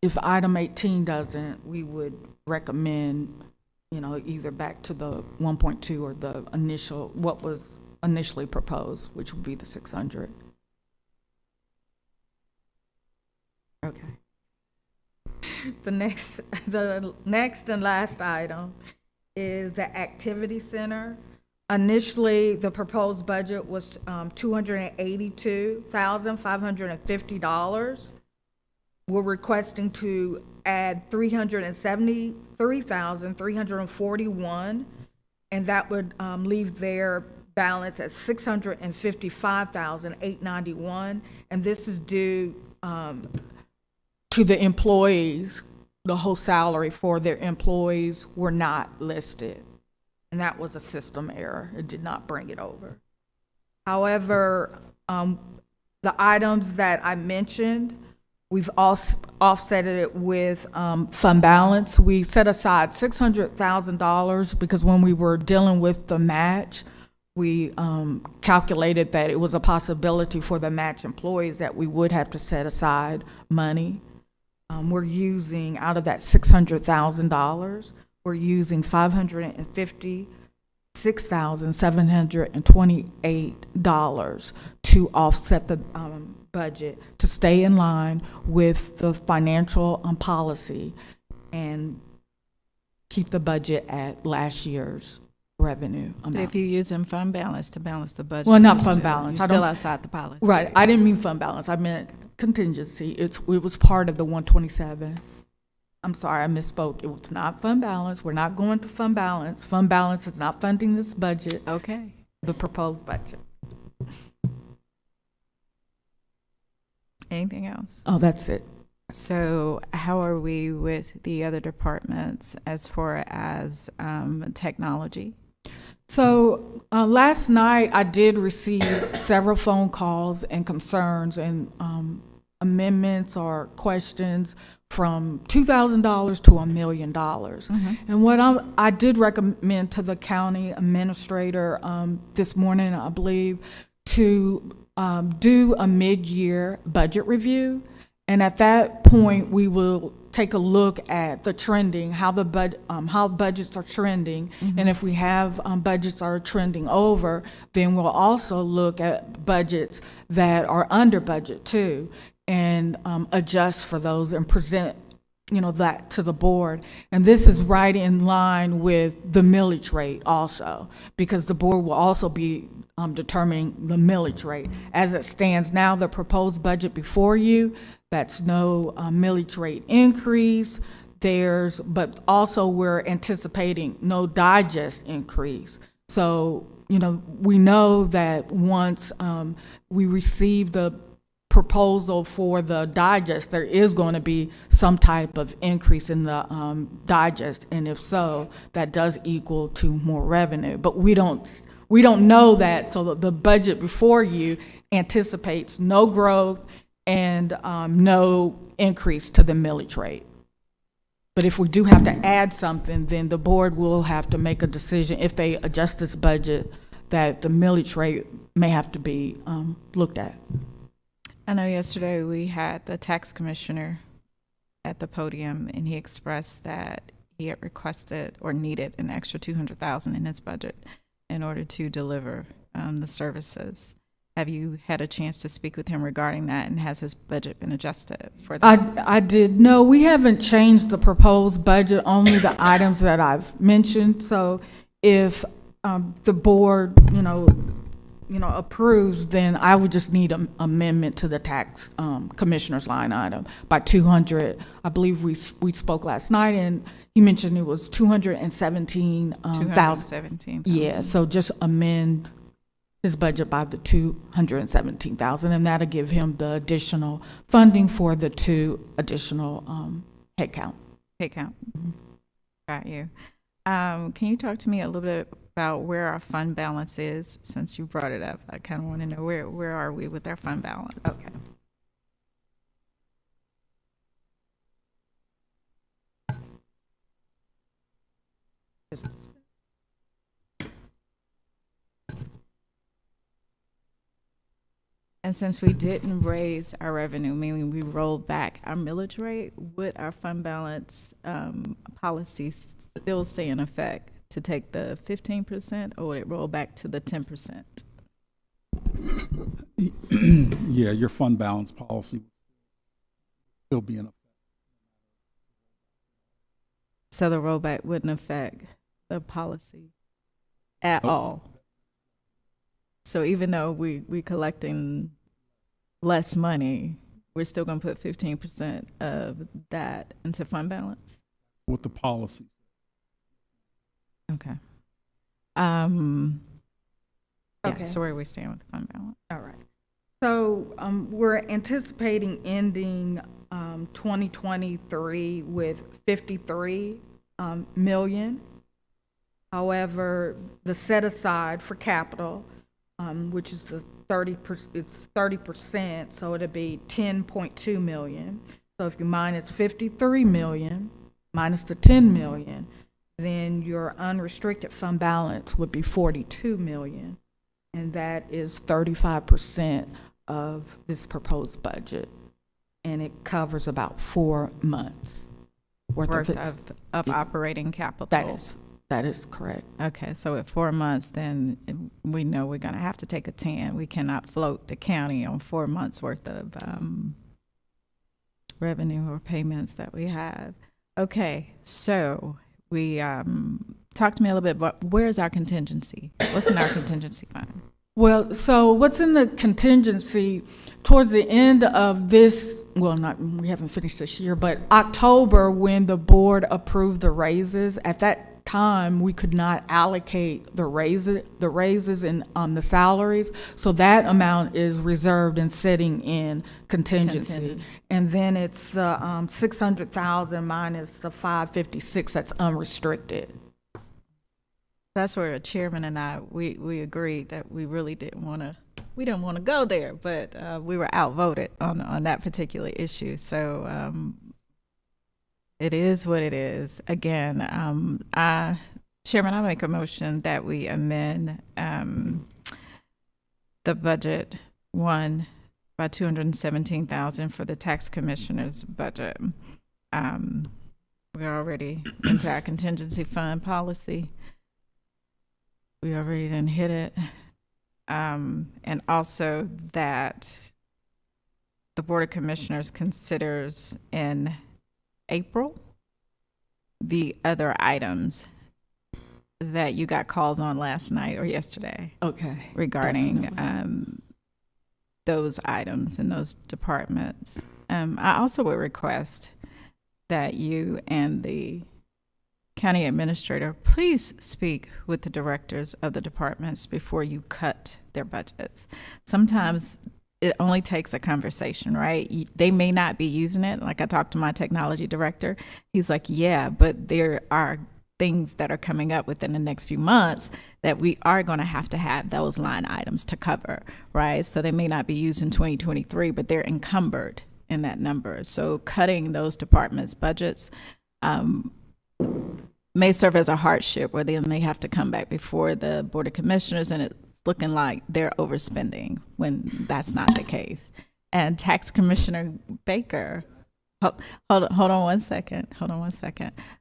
If item 18 doesn't, we would recommend, either back to the 1.2 or the initial, what was initially proposed, which would be the 600. Okay. The next and last item is the activity center. Initially, the proposed budget was $282,550. We're requesting to add $373,341, and that would leave their balance at $655,891, and this is due to the employees. The whole salary for their employees were not listed, and that was a system error. It did not bring it over. However, the items that I mentioned, we've offset it with fund balance. We set aside $600,000 because when we were dealing with the match, we calculated that it was a possibility for the match employees that we would have to set aside money. We're using, out of that $600,000, we're using $556,728 to offset the budget to stay in line with the financial policy and keep the budget at last year's revenue amount. But if you're using fund balance to balance the budget. Well, not fund balance. You're still outside the policy. Right. I didn't mean fund balance. I meant contingency. It was part of the 127. I'm sorry, I misspoke. It was not fund balance. We're not going to fund balance. Fund balance is not funding this budget. Okay. The proposed budget. Anything else? Oh, that's it. So how are we with the other departments as far as technology? So last night I did receive several phone calls and concerns and amendments or questions from $2,000 to $1 million. And what I did recommend to the county administrator this morning, I believe, to do a mid-year budget review. And at that point, we will take a look at the trending, how budgets are trending. And if we have budgets are trending over, then we'll also look at budgets that are under budget too, and adjust for those and present that to the board. And this is right in line with the millage rate also, because the board will also be determining the millage rate. As it stands now, the proposed budget before you, that's no millage rate increase. but also we're anticipating no digest increase. So, we know that once we receive the proposal for the digest, there is going to be some type of increase in the digest, and if so, that does equal to more revenue. But we don't know that, so the budget before you anticipates no growth and no increase to the millage rate. But if we do have to add something, then the board will have to make a decision if they adjust this budget that the millage rate may have to be looked at. I know yesterday we had the tax commissioner at the podium, and he expressed that he had requested or needed an extra $200,000 in his budget in order to deliver the services. Have you had a chance to speak with him regarding that, and has his budget been adjusted for that? I did. No, we haven't changed the proposed budget, only the items that I've mentioned. So if the board, approves, then I would just need an amendment to the tax commissioner's line item by 200. I believe we spoke last night, and he mentioned it was 217,000. 217,000. Yeah, so just amend his budget by the 217,000, and that'll give him the additional funding for the 2 additional headcount. Got you. Can you talk to me a little bit about where our fund balance is, since you brought it up? I kind of want to know where are we with our fund balance? Okay. And since we didn't raise our revenue, meaning we rolled back our millage rate, would our fund balance policy still stay in effect to take the 15%, or would it roll back to the 10%? Yeah, your fund balance policy will still be in effect. So the rollback wouldn't affect the policy at all? So even though we collecting less money, we're still going to put 15% of that into fund balance? With the policy. Okay. Okay. So where are we staying with the fund balance? All right. So we're anticipating ending 2023 with 53 million. However, the set aside for capital, which is the 30%, so it'll be 10.2 million. So if you minus 53 million, minus the 10 million, then your unrestricted fund balance would be 42 million. And that is 35% of this proposed budget. And it covers about 4 months worth of operating capital. That is correct. Okay, so at 4 months, then we know we're going to have to take a 10. We cannot float the county on 4 months worth of revenue or payments that we have. Okay, so we talk to me a little bit about where's our contingency? What's in our contingency fund? Well, so what's in the contingency towards the end of this, we haven't finished this year, but October, when the board approved the raises, at that time we could not allocate the raises and the salaries, so that amount is reserved and sitting in contingency. And then it's the 600,000 minus the 556 that's unrestricted. That's where the chairman and I we agreed that we really didn't want to go there, but we were outvoted on that particular issue. So it is what it is. Again, Chairman, I make a motion that we amend the budget by $217,000 for the tax commissioner's budget. We're already into our contingency fund policy. We already done hit it. And also that the Board of Commissioners considers in April the other items that you got calls on last night or yesterday. Okay. Regarding those items in those departments. I also would request that you and the county administrator please speak with the directors of the departments before you cut their budgets. Sometimes it only takes a conversation, right? They may not be using it. Like I talked to my technology director. He's like, yeah, but there are things that are coming up within the next few months that we are going to have those line items to cover, right? So they may not be used in 2023, but they're encumbered in that number. So cutting those departments' budgets may serve as a hardship, where then they have to come back before the Board of Commissioners, and it's looking like they're overspending when that's not the case. And Tax Commissioner Baker, hold on one second.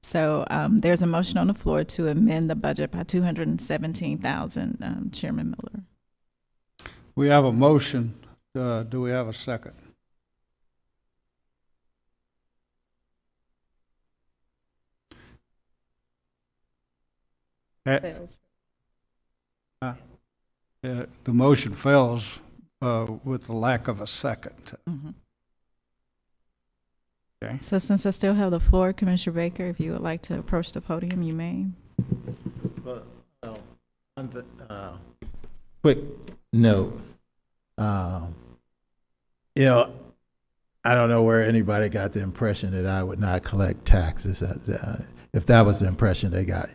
So there's a motion on the floor to amend the budget by $217,000. Chairman Miller. We have a motion. Do we have a second? The motion fails with the lack of a second. Mm-hmm. Okay. So since I still have the floor, Commissioner Baker, if you would like to approach the podium, you may. But, quick note. You know, I don't know where anybody got the impression that I would not collect taxes. If that was the impression they got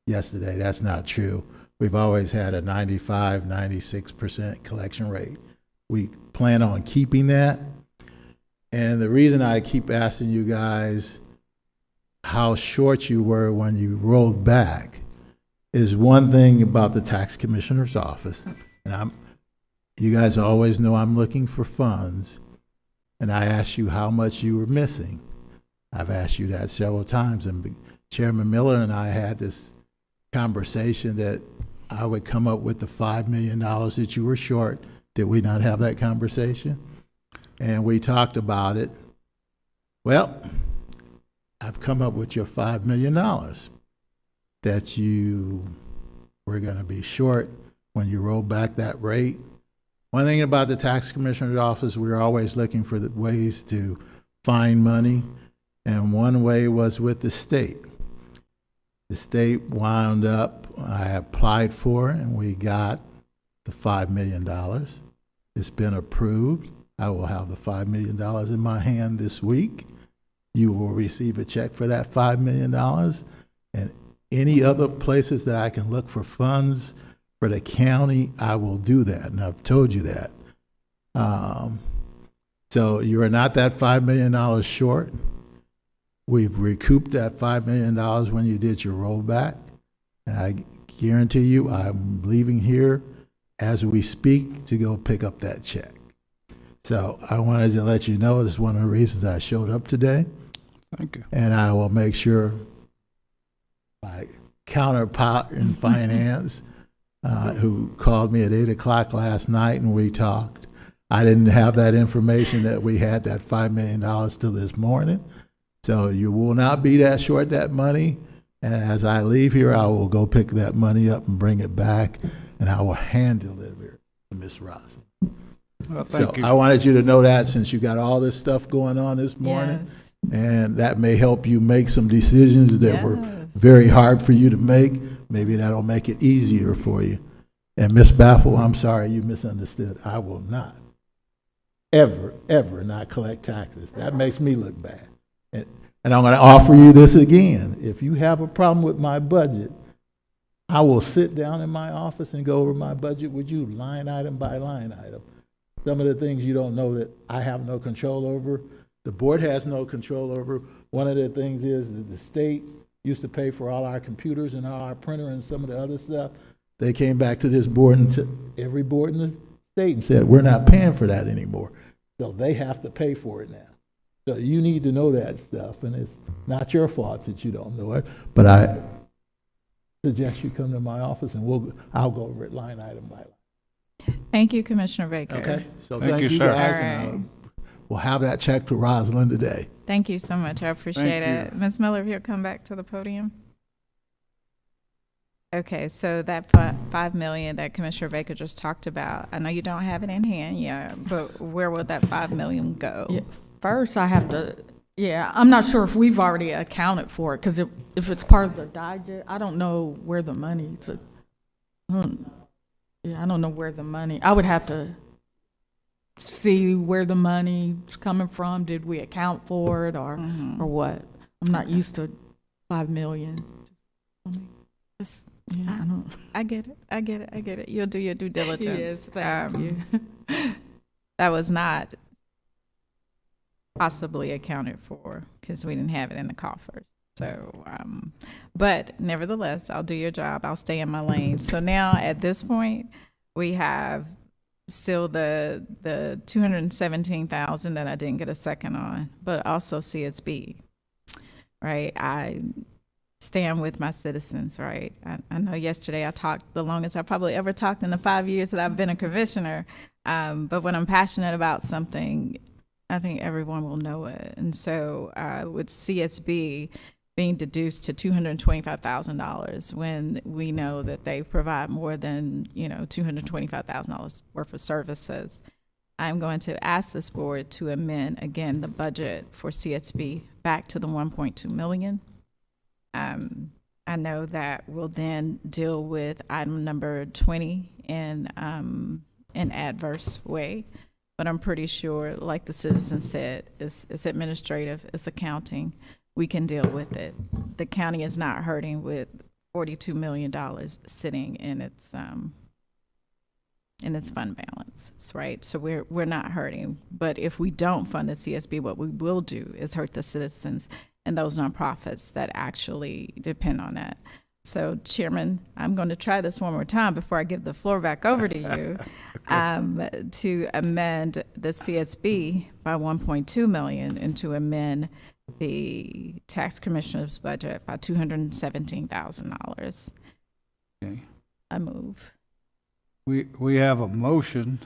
yesterday, that's not true. We've always had a 95, 96% collection rate. We plan on keeping that. And the reason I keep asking you guys how short you were when you rolled back is one thing about the tax commissioner's office. And you guys always know I'm looking for funds. And I asked you how much you were missing. I've asked you that several times. And Chairman Miller and I had this conversation that I would come up with the $5 million that you were short. Did we not have that conversation? And we talked about it. Well, I've come up with your $5 million that you were going to be short when you roll back that rate. One thing about the tax commissioner's office, we're always looking for the ways to find money. And one way was with the state. The state wound up, I applied for it, and we got the $5 million. It's been approved. I will have the $5 million in my hand this week. You will receive a check for that $5 million. And any other places that I can look for funds for the county, I will do that. And I've told you that. So you are not that $5 million short. We've recouped that $5 million when you did your rollback. And I guarantee you, I'm leaving here as we speak to go pick up that check. So I wanted to let you know this is one of the reasons I showed up today. Thank you. And I will make sure my counterpart in finance, who called me at 8 o'clock last night and we talked, I didn't have that information that we had that $5 million till this morning. So you will not be that short that money. And as I leave here, I will go pick that money up and bring it back, and I will hand deliver it to Ms. Roslin. Well, thank you. I wanted you to know that since you got all this stuff going on this morning. Yes. And that may help you make some decisions that Yes. were very hard for you to make. Maybe that'll make it easier for you. And Ms. Baffle, I'm sorry you misunderstood. I will not ever not collect taxes. That makes me look bad. And I'm going to offer you this again. If you have a problem with my budget, I will sit down in my office and go over my budget with you line item by line item. Some of the things you don't know that I have no control over, the board has no control over. One of the things is that the state used to pay for all our computers and all our printer and some of the other stuff. They came back to this board and to every board in the state and said, we're not paying for that anymore. So they have to pay for it now. So you need to know that stuff, and it's not your fault that you don't know it, but I suggest you come to my office and I'll go over it line item by line. Thank you, Commissioner Baker. Okay, so Thank you, you sir. guys, All and right. we'll have that check to Rosalind today. Thank you so much. I appreciate Thank it. Ms. Miller, if you'll come back to the podium. Okay, so that $5 million that Commissioner Baker just talked about, I know you don't have it in hand, yeah, but where will that $5 million go? Yeah, first, I have to, Yeah, I'm not sure if we've already accounted for it, because if it's part of the digest, I don't know where the money to, yeah, I don't know where the money, I would have to see where the money's coming from. Did we account for it or what? I'm not used to 5 million. Yeah, I don't. I get it. You'll do your due diligence. Yes, thank you. That was not possibly accounted for because we didn't have it in the coffers. So, but nevertheless, I'll do your job. I'll stay in my lane. So now at this point, we have still the 217,000 that I didn't get a second on, but also CSB, right? I stand with my citizens, right? I know yesterday I talked the longest I probably ever talked in the 5 years that I've been a commissioner. But when I'm passionate about something, I think everyone will know it. And so with CSB being deduced to $225,000 when we know that they provide more than, $225,000 worth of services, I'm going to ask this board to amend again the budget for CSB back to the 1.2 million. I know that we'll then deal with item number 20 in an adverse way, but I'm pretty sure, like the citizen said, it's administrative, it's accounting. We can deal with it. The county is not hurting with $42 million sitting in its fund balance, right? So we're not hurting. But if we don't fund the CSB, what we will do is hurt the citizens and those nonprofits that actually depend on that. So, Chairman, I'm going to try this one more time before I give the floor back over to you, to amend the CSB by 1.2 million and to amend the tax commissioner's budget by $217,000. Okay. I move. We have a motion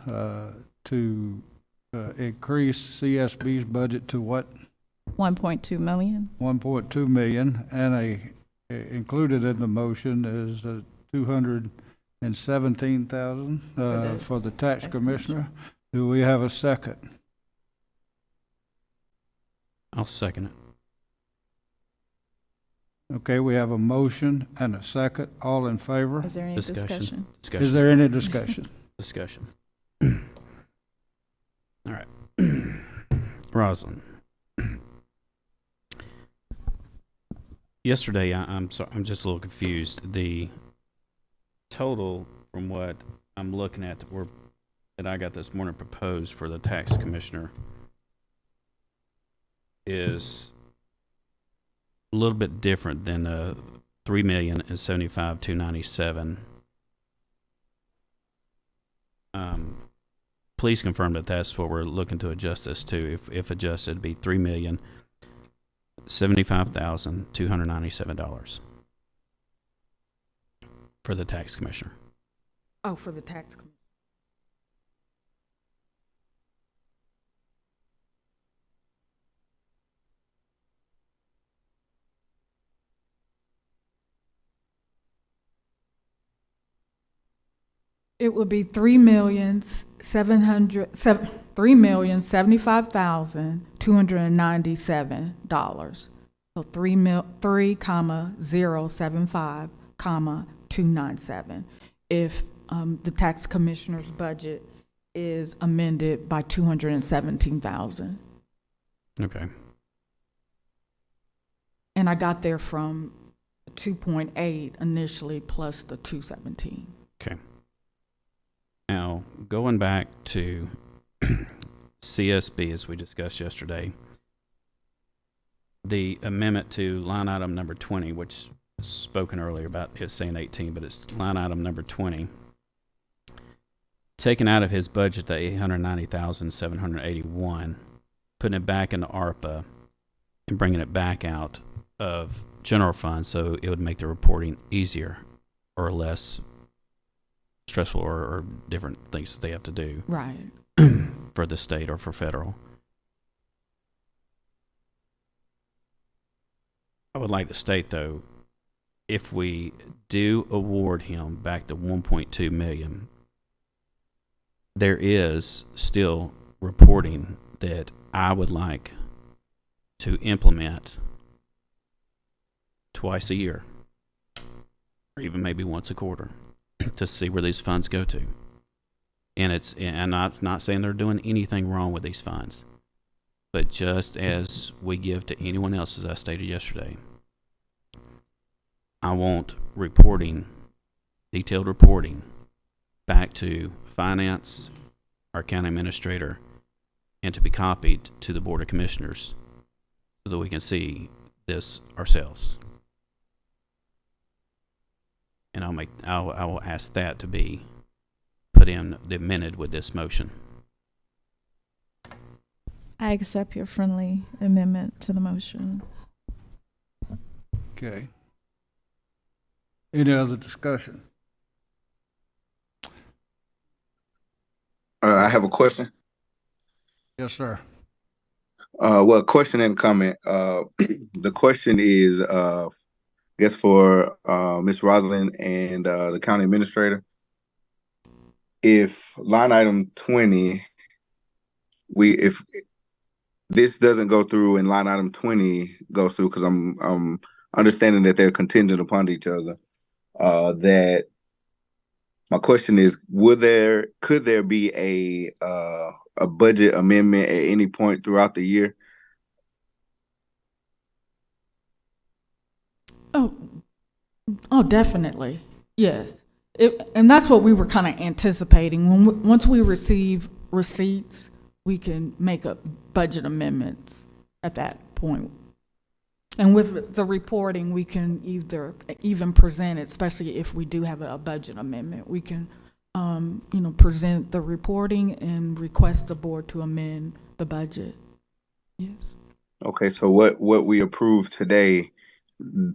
to increase CSB's budget to what? 1.2 million. 1.2 million, and included in the motion is 217,000 for the tax commissioner. Do we have a second? I'll second it. Okay, we have a motion and a second. All in favor? Is there any discussion? Is there any discussion? Discussion. All right. Rosalind. Yesterday, I'm sorry, I'm just a little confused. The total from what I'm looking at that I got this morning proposed for the tax commissioner is a little bit different than the $3,075,297. Please confirm that that's what we're looking to adjust this to. If adjusted, it'd be $3,075,297 for the tax commissioner. Oh, for the tax commissioner. It would be $3,075,297. So 3,075,297. If the tax commissioner's budget is amended by 217,000. Okay. And I got there from 2.8 initially plus the 217. Okay. Now, going back to CSB, as we discussed yesterday, the amendment to line item number 20, which was spoken earlier about it saying 18, but it's line item number 20, taking out of his budget the $890,781, putting it back into ARPA, and bringing it back out of general fund so it would make the reporting easier or less stressful or different things that they have to do. Right. For the state or for federal. I would like to state, though, if we do award him back to 1.2 million, there is still reporting that I would like to implement twice a year, or even maybe once a quarter, to see where these funds go to. And I'm not saying they're doing anything wrong with these funds, but just as we give to anyone else, as I stated yesterday, I want reporting, detailed reporting, back to finance, our county administrator, and to be copied to the Board of Commissioners so that we can see this ourselves. And I will ask that to be put in the minute with this motion. I accept your friendly amendment to the motion. Okay. Any other discussion? I have a question. Yes, sir. Well, question and comment. The question is, I guess for Ms. Rosalind and the county administrator. If line item 20, if this doesn't go through and line item 20 goes through, because I'm understanding that they're contingent upon each other, that my question is, could there be a budget amendment at any point throughout the year? Oh, definitely. Yes. And that's what we were kind of anticipating. Once we receive receipts, we can make a budget amendments at that point. And with the reporting, we can even present it, especially if we do have a budget amendment. We can, present the reporting and request the board to amend the budget. Yes. Okay, so what we approve today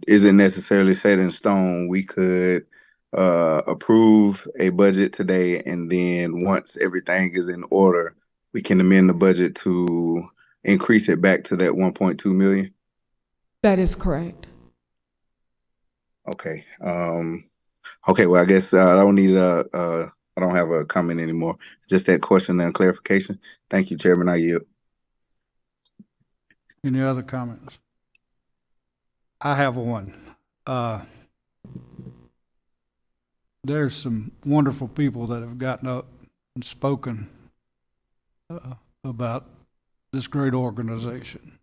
isn't necessarily set in stone. We could approve a budget today, and then once everything is in order, we can amend the budget to increase it back to that 1.2 million. That is correct. Okay. Okay. Well, I guess I don't need I don't have a comment anymore. Just that question and clarification. Thank you, Chairman. I yield. Any other comments? I have one. There's some wonderful people that have gotten up and spoken about this great organization.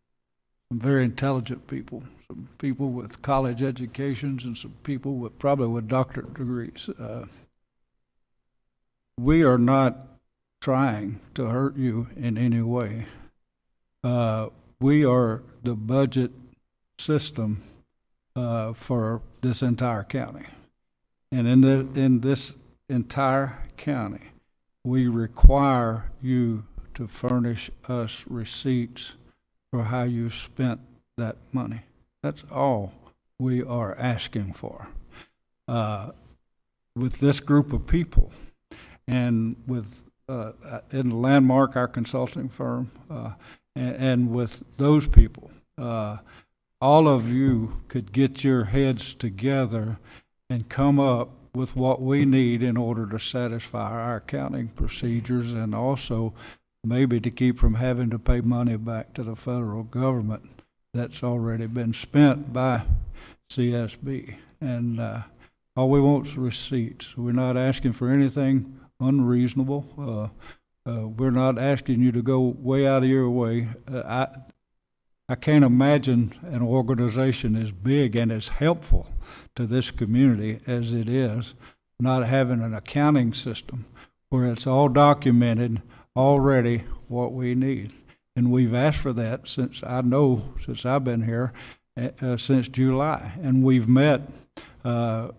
Some very intelligent people, some people with college educations, and some people probably with doctorate degrees. We are not trying to hurt you in any way. We are the budget system for this entire county. And in this entire county, we require you to furnish us receipts for how you spent that money. That's all we are asking for. With this group of people, and with in Landmark, our consulting firm, and with those people, all of you could get your heads together and come up with what we need in order to satisfy our accounting procedures, and also maybe to keep from having to pay money back to the federal government that's already been spent by CSB. And all we want is receipts. We're not asking for anything unreasonable. We're not asking you to go way out of your way. I can't imagine an organization as big and as helpful to this community as it is, not having an accounting system where it's all documented already what we need. And we've asked for that since I've been here, since July. And we've met with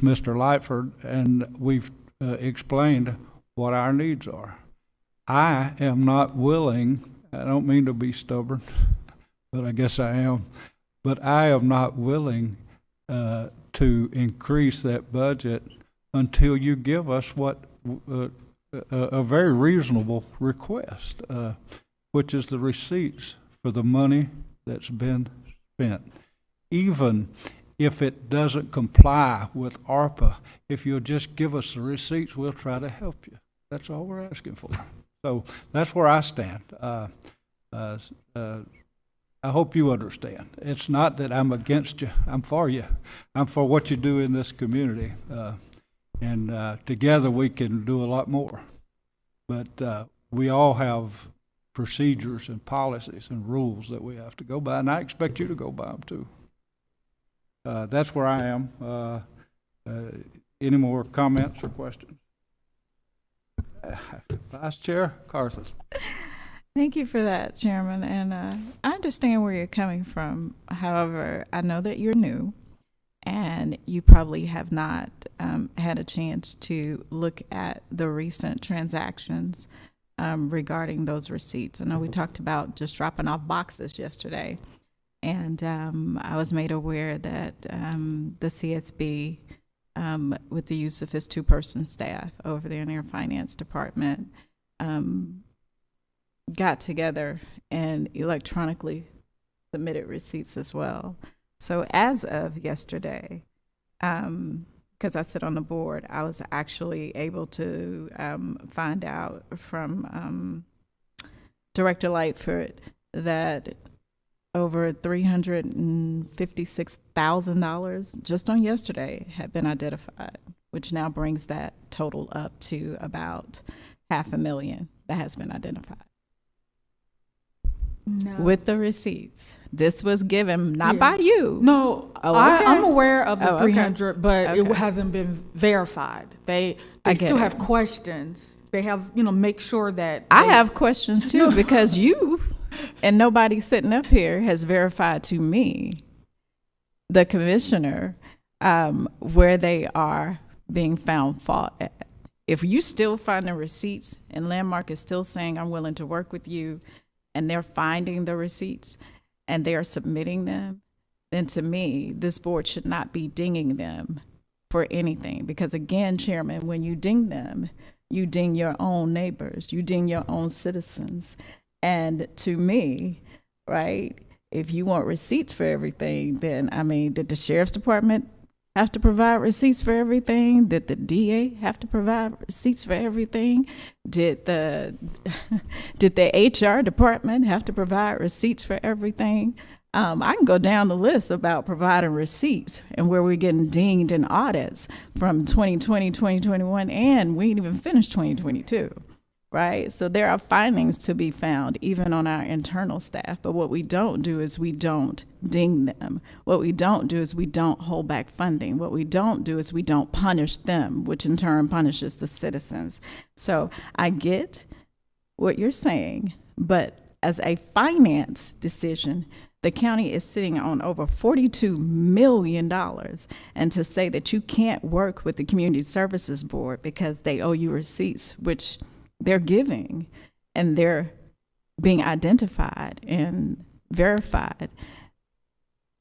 Mr. Lightford, and we've explained what our needs are. I am not willing, I don't mean to be stubborn, but I guess I am, but I am not willing to increase that budget until you give us what a very reasonable request, which is the receipts for the money that's been spent. Even if it doesn't comply with ARPA, if you'll just give us the receipts, we'll try to help you. That's all we're asking for. So that's where I stand. I hope you understand. It's not that I'm against you. I'm for you. I'm for what you do in this community. And together we can do a lot more. But we all have procedures and policies and rules that we have to go by, and I expect you to go by them too. That's where I am. Any more comments or questions? Vice Chair Carthon. Thank you for that, Chairman, and I understand where you're coming from. However, I know that you're new, and you probably have not had a chance to look at the recent transactions regarding those receipts. I know we talked about just dropping off boxes yesterday, and I was made aware that the CSB, with the use of his two-person staff over there in their finance department, got together and electronically submitted receipts as well. So as of yesterday, because I sit on the board, I was actually able to find out from Director Lightfoot that over $356,000 just on yesterday had been identified, which now brings that total up to about $500,000 that has been identified. No. With the receipts. This was given not by you. No, Oh, okay. I'm aware of the Oh, okay. 300, but it Okay. hasn't been verified. They I get still it. have questions. They have, make sure that I they- have questions too because you and nobody sitting up here has verified to me, the commissioner, where they are being found fault at. If you still find the receipts and Landmark is still saying, I'm willing to work with you, and they're finding the receipts and they are submitting them, then to me, this board should not be dinging them for anything. Because again, Chairman, when you ding them, you ding your own neighbors, you ding your own citizens. And to me, right, if you want receipts for everything, then, did the sheriff's department have to provide receipts for everything? Did the DA have to provide receipts for everything? Did the HR department have to provide receipts for everything? I can go down the list about providing receipts and where we're getting dinged in audits from 2020, 2021, and we ain't even finished 2022. Right? So there are findings to be found even on our internal staff, but what we don't do is we don't ding them. What we don't do is we don't hold back funding. What we don't do is we don't punish them, which in turn punishes the citizens. So I get what you're saying, but as a finance decision, the county is sitting on over $42 million. And to say that you can't work with the Community Services Board because they owe you receipts, which they're giving and they're being identified and verified.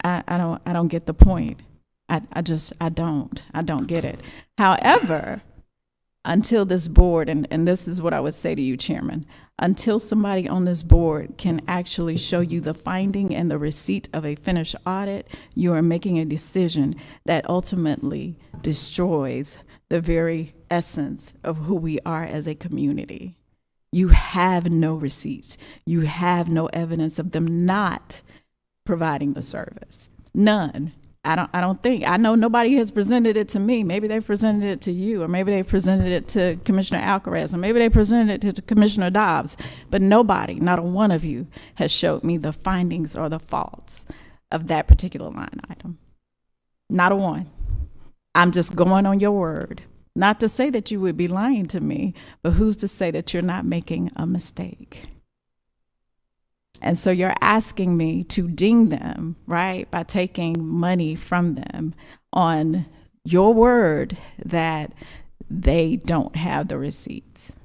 I don't get the point. I don't get it. However, until this board, and this is what I would say to you, Chairman, until somebody on this board can actually show you the finding and the receipt of a finished audit, you are making a decision that ultimately destroys the very essence of who we are as a community. You have no receipts. You have no evidence of them not providing the service. None. I don't think. I know nobody has presented it to me. Maybe they've presented it to you, or maybe they've presented it to Commissioner Alcaraz, or maybe they presented it to Commissioner Dobbs. But nobody, not a one of you, has showed me the findings or the faults of that particular line item. Not a one. I'm just going on your word. Not to say that you would be lying to me, but who's to say that you're not making a mistake? And so you're asking me to ding them, right, by taking money from them on your word that they don't have the receipts.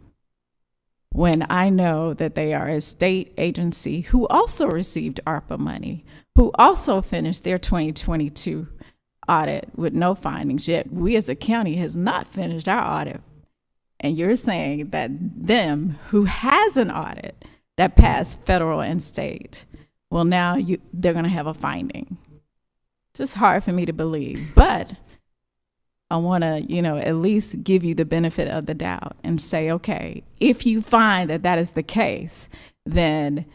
When I know that they are a state agency who also received ARPA money, who also finished their 2022 audit with no findings, yet we as a county has not finished our audit. And you're saying that them who has an audit that passed federal and state, well, now they're going to have a finding. Just hard for me to believe, but I want to, at least give you the benefit of the doubt and say, okay, if you find that that is the case, then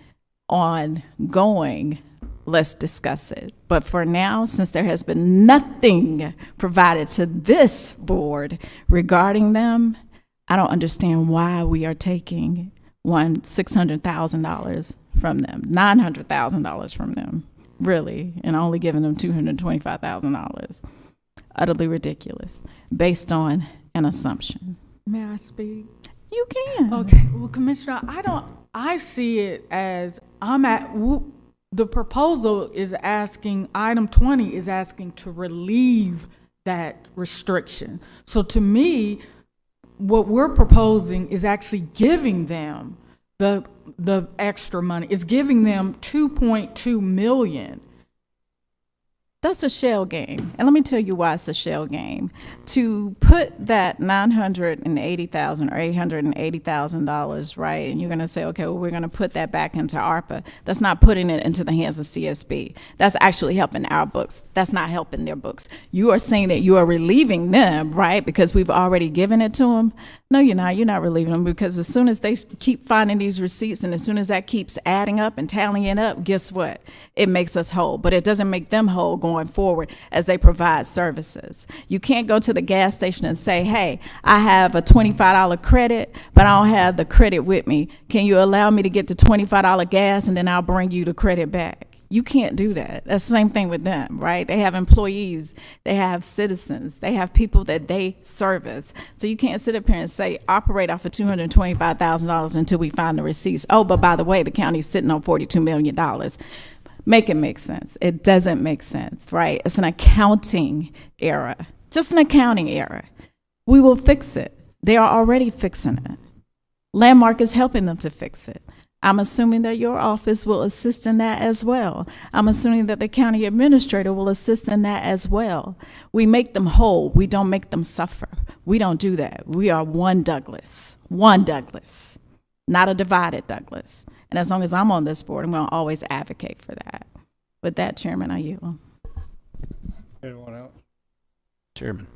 ongoing, let's discuss it. But for now, since there has been nothing provided to this board regarding them, I don't understand why we are taking $600,000 from them, $900,000 from them, really, and only giving them $225,000. Utterly ridiculous, based on an assumption. May I speak? You can. Okay, well, Commissioner, I see it as the proposal is asking, item 20 is asking to relieve that restriction. So to me, what we're proposing is actually giving them the extra money. It's giving them $2.2 million. That's a shell game. And let me tell you why it's a shell game. To put that $980,000 or $880,000, right, and you're going to say, okay, well, we're going to put that back into ARPA. That's not putting it into the hands of CSB. That's actually helping our books. That's not helping their books. You are saying that you are relieving them, right, because we've already given it to them. No, you're not. You're not relieving them, because as soon as they keep finding these receipts and as soon as that keeps adding up and tallying up, guess what? It makes us whole, but it doesn't make them whole going forward as they provide services. You can't go to the gas station and say, hey, I have a $25 credit, but I don't have the credit with me. Can you allow me to get the $25 gas and then I'll bring you the credit back? You can't do that. That's the same thing with them, right? They have employees, they have citizens, they have people that they service. So you can't sit up here and say, operate off of $225,000 until we find the receipts. Oh, but by the way, the county's sitting on $42 million. Make it make sense. It doesn't make sense, right? It's an accounting error, just an accounting error. We will fix it. They are already fixing it. Landmark is helping them to fix it. I'm assuming that your office will assist in that as well. I'm assuming that the county administrator will assist in that as well. We make them whole. We don't make them suffer. We don't do that. We are one Douglas, not a divided Douglas. And as long as I'm on this board, I'm going to always advocate for that. With that, Chairman, I yield. Anyone else? Chairman,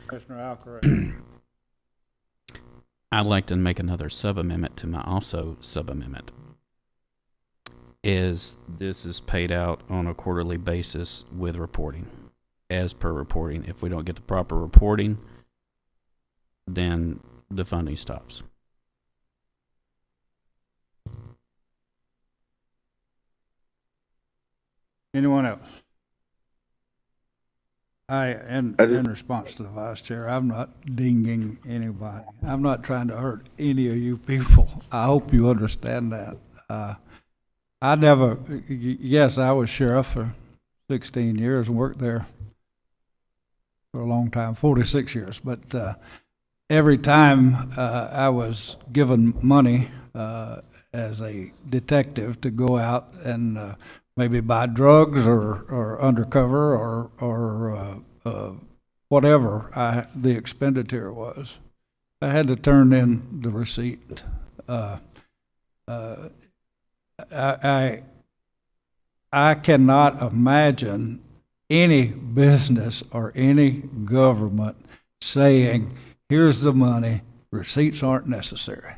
Commissioner Alcaraz. I'd like to make another sub-amendment to my also sub-amendment. This is paid out on a quarterly basis with reporting, as per reporting. If we don't get the proper reporting, then the funding stops. Anyone else? In response to the vice chair, I'm not dinging anybody. I'm not trying to hurt any of you people. I hope you understand that. Yes, I was sheriff for 16 years and worked there for a long time, 46 years. But every time I was given money as a detective to go out and maybe buy drugs or undercover or whatever the expenditure was, I had to turn in the receipt. I cannot imagine any business or any government saying, here's the money, receipts aren't necessary.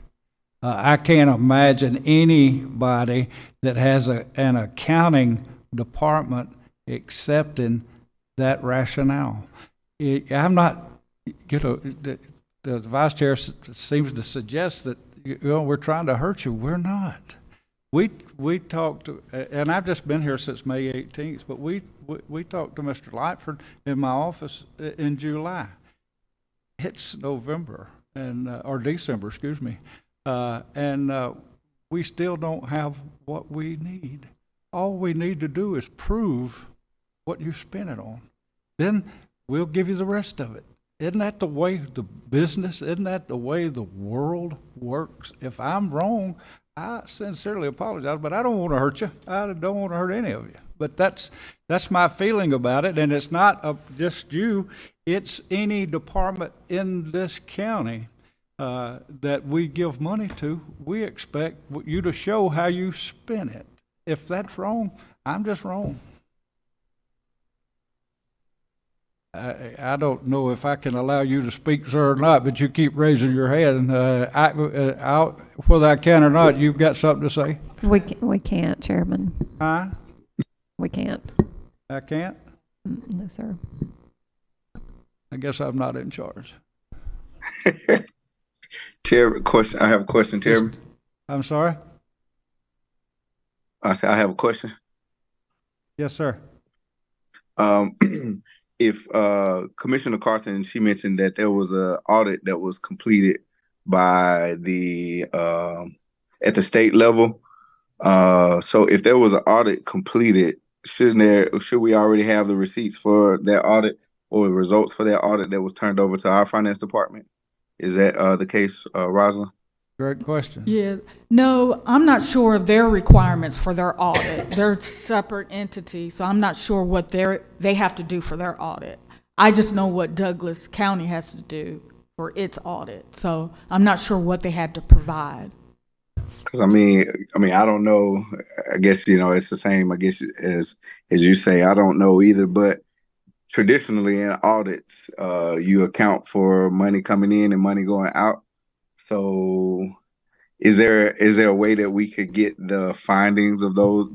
I can't imagine anybody that has an accounting department accepting that rationale. I'm not, the vice chair seems to suggest that, we're trying to hurt you. We're not. We talked to, and I've just been here since May 18th, but we talked to Mr. Lightford in my office in July. It's November or December, excuse me. And we still don't have what we need. All we need to do is prove what you spent it on. Then we'll give you the rest of it. Isn't that the way the business, isn't that the way the world works? If I'm wrong, I sincerely apologize, but I don't want to hurt you. I don't want to hurt any of you. But that's my feeling about it, and it's not just you. It's any department in this county that we give money to. We expect you to show how you spent it. If that's wrong, I'm just wrong. I don't know if I can allow you to speak, sir, or not, but you keep raising your hand. Whether I can or not, you've got something to say? We can't, Chairman. Huh? We can't. I can't? No, sir. I guess I'm not in charge. Chair, question. I have a question, Chairman. I'm sorry? I have a question. Yes, sir. If Commissioner Carthen, she mentioned that there was an audit that was completed by the at the state level. So if there was an audit completed, should we already have the receipts for that audit or the results for that audit that was turned over to our finance department? Is that the case, Rosalind? Great question. Yeah, no, I'm not sure of their requirements for their audit. They're separate entities, so I'm not sure what they have to do for their audit. I just know what Douglas County has to do for its audit, so I'm not sure what they had to provide. Because I mean, I don't know. I guess it's the same. I guess as you say, I don't know either. But traditionally in audits, you account for money coming in and money going out. So, is there a way that we could get the findings of those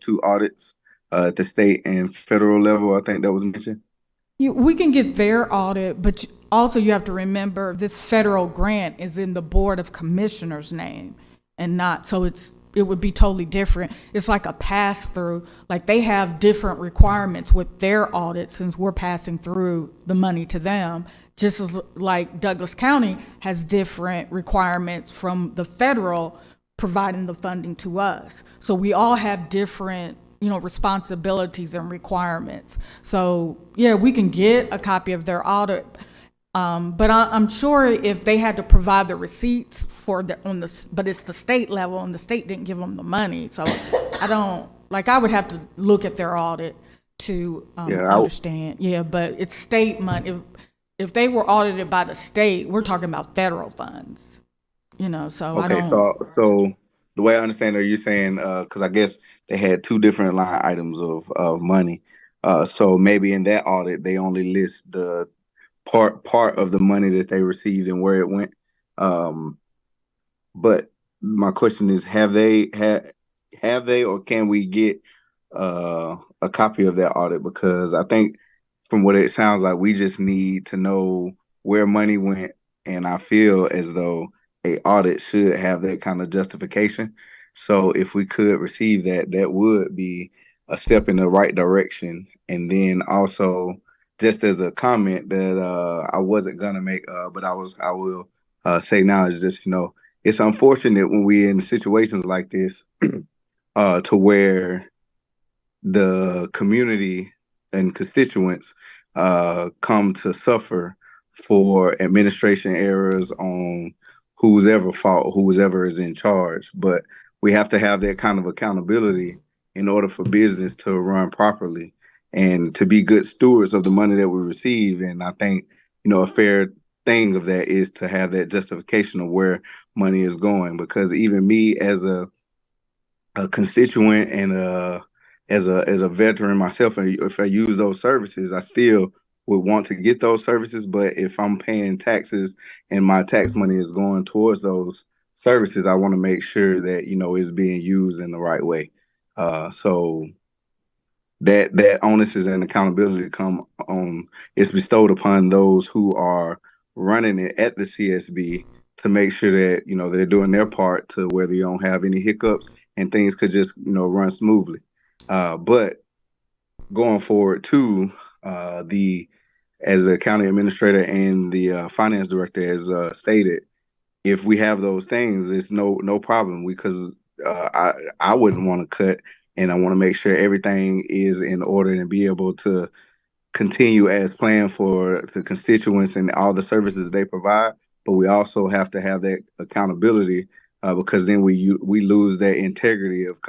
two audits at the state and federal level? I think that was mentioned. We can get their audit, but also you have to remember this federal grant is in the Board of Commissioners' name and not, so it would be totally different. It's like a pass-through. Like they have different requirements with their audit since we're passing through the money to them, just as like Douglas County has different requirements from the federal providing the funding to us. So we all have different, responsibilities and requirements. So yeah, we can get a copy of their audit. But I'm sure if they had to provide the receipts but it's the state level and the state didn't give them the money. So I would have to look at their audit to understand. Yeah, but it's state money. If they were audited by the state, we're talking about federal funds, so Okay, so the way I understand it, you're saying, because I guess they had two different line items of money. So maybe in that audit, they only list the part of the money that they received and where it went. But my question is, have they or can we get a copy of that audit? Because I think from what it sounds like, we just need to know where money went, and I feel as though a audit should have that kind of justification. So if we could receive that, that would be a step in the right direction. And then also, just as a comment that I wasn't gonna make, but I will say now is just it's unfortunate when we're in situations like this to where the community and constituents come to suffer for administration errors on who's ever fault, who's ever is in charge. But we have to have that kind of accountability in order for business to run properly and to be good stewards of the money that we receive. And I think, a fair thing of that is to have that justification of where money is going. Because even me as a constituent and as a veteran myself, and if I use those services, I still would want to get those services. But if I'm paying taxes and my tax money is going towards those services, I want to make sure that it's being used in the right way. So that onus and accountability is bestowed upon those who are running it at the CSB to make sure that they're doing their part to where they don't have any hiccups and things could just run smoothly. But going forward too, as the county administrator and the finance director has stated, if we have those things, it's no problem because I wouldn't want to cut, and I want to make sure everything is in order and be able to continue as planned for the constituents and all the services that they provide. But we also have to have that accountability because then we lose that integrity of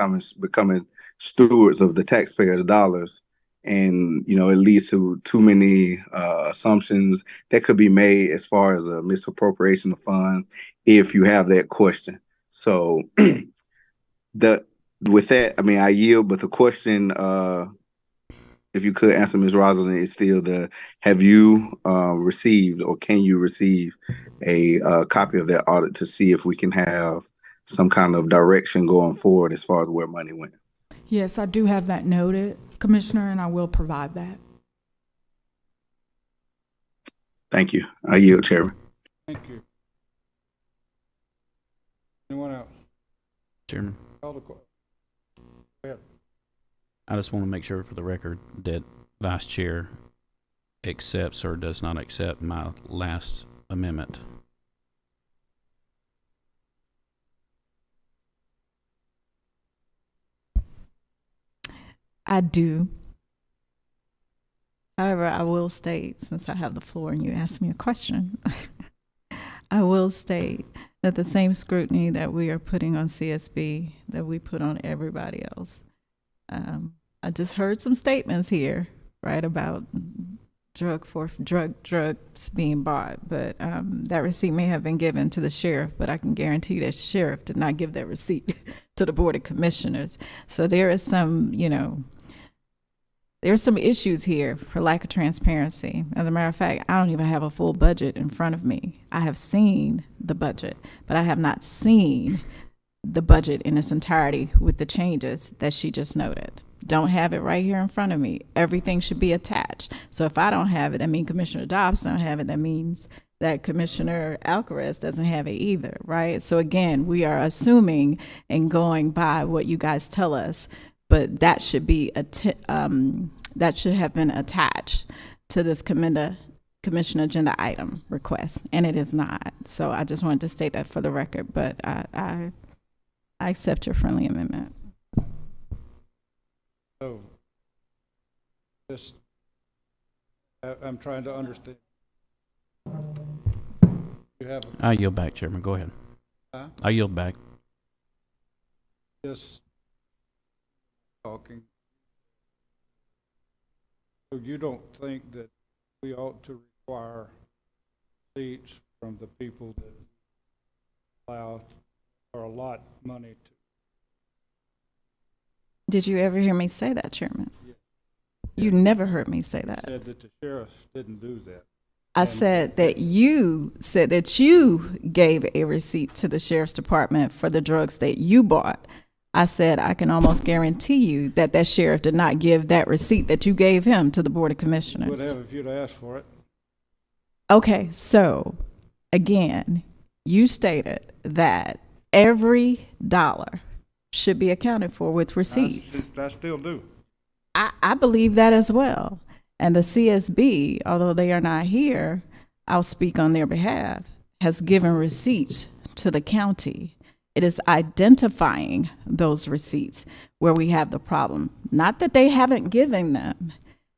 becoming stewards of the taxpayers' dollars. And, it leads to too many assumptions that could be made as far as a misappropriation of funds if you have that question. So with that, I yield, but the question if you could answer Ms. Rosalind, is still have you received or can you receive a copy of that audit to see if we can have some kind of direction going forward as far as where money went? Yes, I do have that noted, Commissioner, and I will provide that. Thank you. I yield, Chairman. Thank you. Anyone else? Chairman, Call the question. Go ahead. I just want to make sure for the record that Vice Chair accepts or does not accept my last amendment. I do. However, I will state, since I have the floor and you asked me a question, I will state that the same scrutiny that we are putting on CSB that we put on everybody else. I just heard some statements here, right, about drugs being bought, but that receipt may have been given to the sheriff, but I can guarantee that the sheriff did not give that receipt to the Board of Commissioners. So there is some, there's some issues here for lack of transparency. As a matter of fact, I don't even have a full budget in front of me. I have seen the budget, but I have not seen the budget in its entirety with the changes that she just noted. Don't have it right here in front of me. Everything should be attached. So if I don't have it, that means Commissioner Dobbs don't have it. That means that Commissioner Alcaraz doesn't have it either, right? So again, we are assuming and going by what you guys tell us, but that should be that should have been attached to this commission agenda item request, and it is not. So I just wanted to state that for the record, but I accept your friendly amendment. So, just, I'm trying to understand. You have. I yield back, Chairman. Go ahead. Huh? I yield back. Just talking. So you don't think that we ought to require seats from the people that allow or allot money to? Did you ever hear me say that, Chairman? Yeah. You never heard me say that. You said that the sheriff didn't do that. I said that you gave a receipt to the sheriff's department for the drugs that you bought. I said I can almost guarantee you that that sheriff did not give that receipt that you gave him to the Board of Commissioners. Would have if you'd asked for it. Okay, so again, you stated that every dollar should be accounted for with receipts. I still do. I believe that as well. And the CSB, although they are not here, I'll speak on their behalf, has given receipts to the county. It is identifying those receipts where we have the problem. Not that they haven't given them,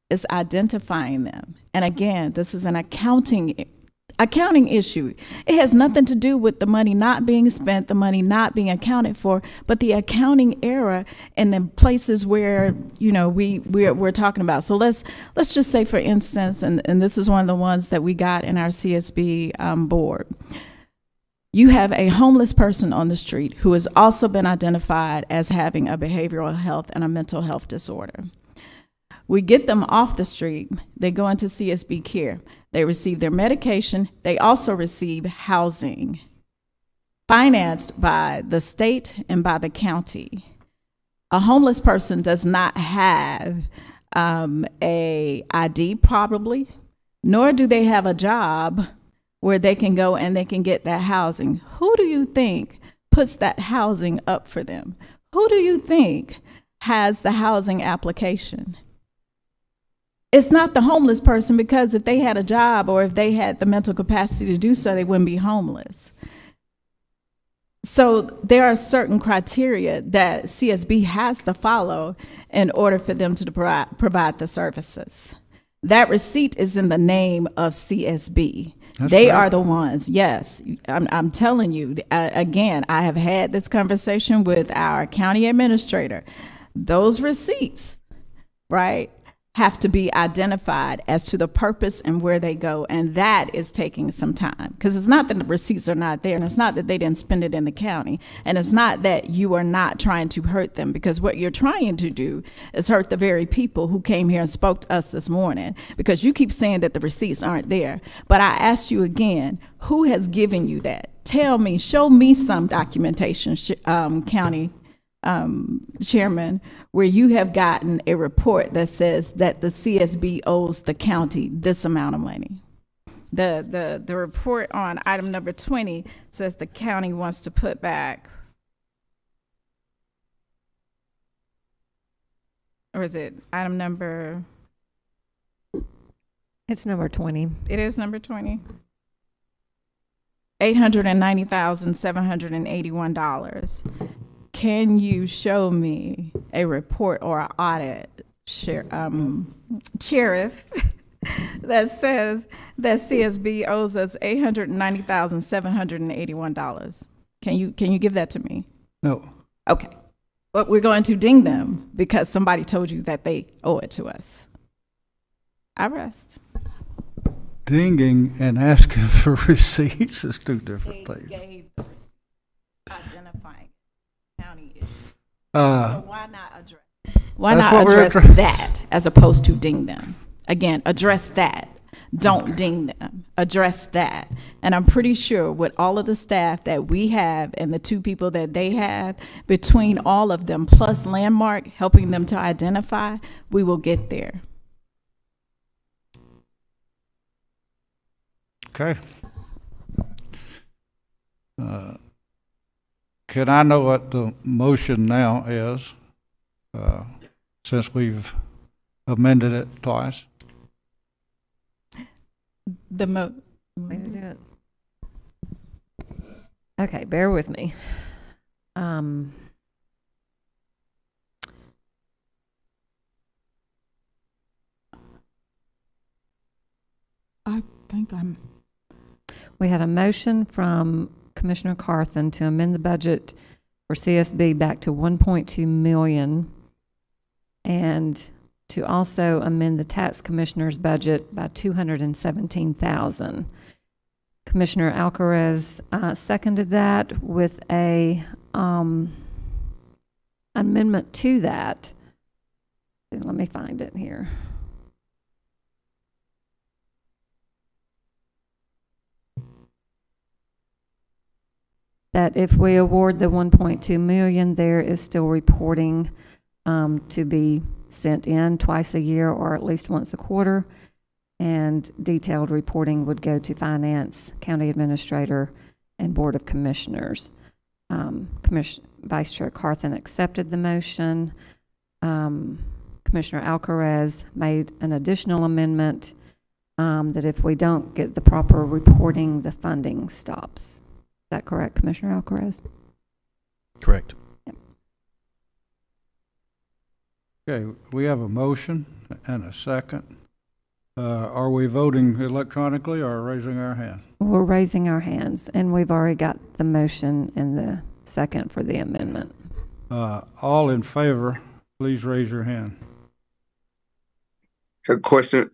it's identifying them. And again, this is an accounting issue. It has nothing to do with the money not being spent, the money not being accounted for, but the accounting error in the places where, we're talking about. So let's just say, for instance, and this is one of the ones that we got in our CSB board. You have a homeless person on the street who has also been identified as having a behavioral health and a mental health disorder. We get them off the street, they go into CSB care, they receive their medication, they also receive housing, financed by the state and by the county. A homeless person does not have a ID probably, nor do they have a job where they can go and they can get that housing. Who do you think puts that housing up for them? Who do you think has the housing application? It's not the homeless person, because if they had a job or if they had the mental capacity to do so, they wouldn't be homeless. So there are certain criteria that CSB has to follow in order for them to provide the services. That receipt is in the name of CSB. They are the ones, yes. I'm telling you, again, I have had this conversation with our county administrator. Those receipts, right, have to be identified as to the purpose and where they go, and that is taking some time, because it's not that the receipts are not there, and it's not that they didn't spend it in the county, and it's not that you are not trying to hurt them, because what you're trying to do is hurt the very people who came here and spoke to us this morning, because you keep saying that the receipts aren't there. But I ask you again, who has given you that? Tell me, show me some documentation, county chairman, where you have gotten a report that says that the CSB owes the county this amount of money. The report on item number 20 says the county wants to put back, or is it item number? It's number 20. It is number 20. $890,781. Can you show me a report or an audit, sheriff, that says that CSB owes us $890,781? Can you give that to me? No. Okay. But we're going to ding them because somebody told you that they owe it to us. I rest. Dinging and asking for receipts is two different things. Gave the receipt identifying county issue. So why not address that as opposed to ding them? Again, address that. Don't ding them. Address that. And I'm pretty sure with all of the staff that we have and the two people that they have, between all of them plus Landmark helping them to identify, we will get there. Okay. Can I know what the motion now is, since we've amended it twice? Way to do it. Okay, bear with me. I think We had a motion from Commissioner Carthen to amend the budget for CSB back to 1.2 million and to also amend the tax commissioner's budget by 217,000. Commissioner Alcaraz seconded that with a amendment to that. Let me find it here. That if we award the 1.2 million, there is still reporting to be sent in twice a year or at least once a quarter, and detailed reporting would go to Finance, County Administrator, and Board of Commissioners. Vice Chair Carthen accepted the motion. Commissioner Alcaraz made an additional amendment that if we don't get the proper reporting, the funding stops. Is that correct, Commissioner Alcaraz? Correct. Yep. Okay, we have a motion and a second. Are we voting electronically or raising our hand? We're raising our hands, and we've already got the motion and the second for the amendment. All in favor, please raise your hand. A question.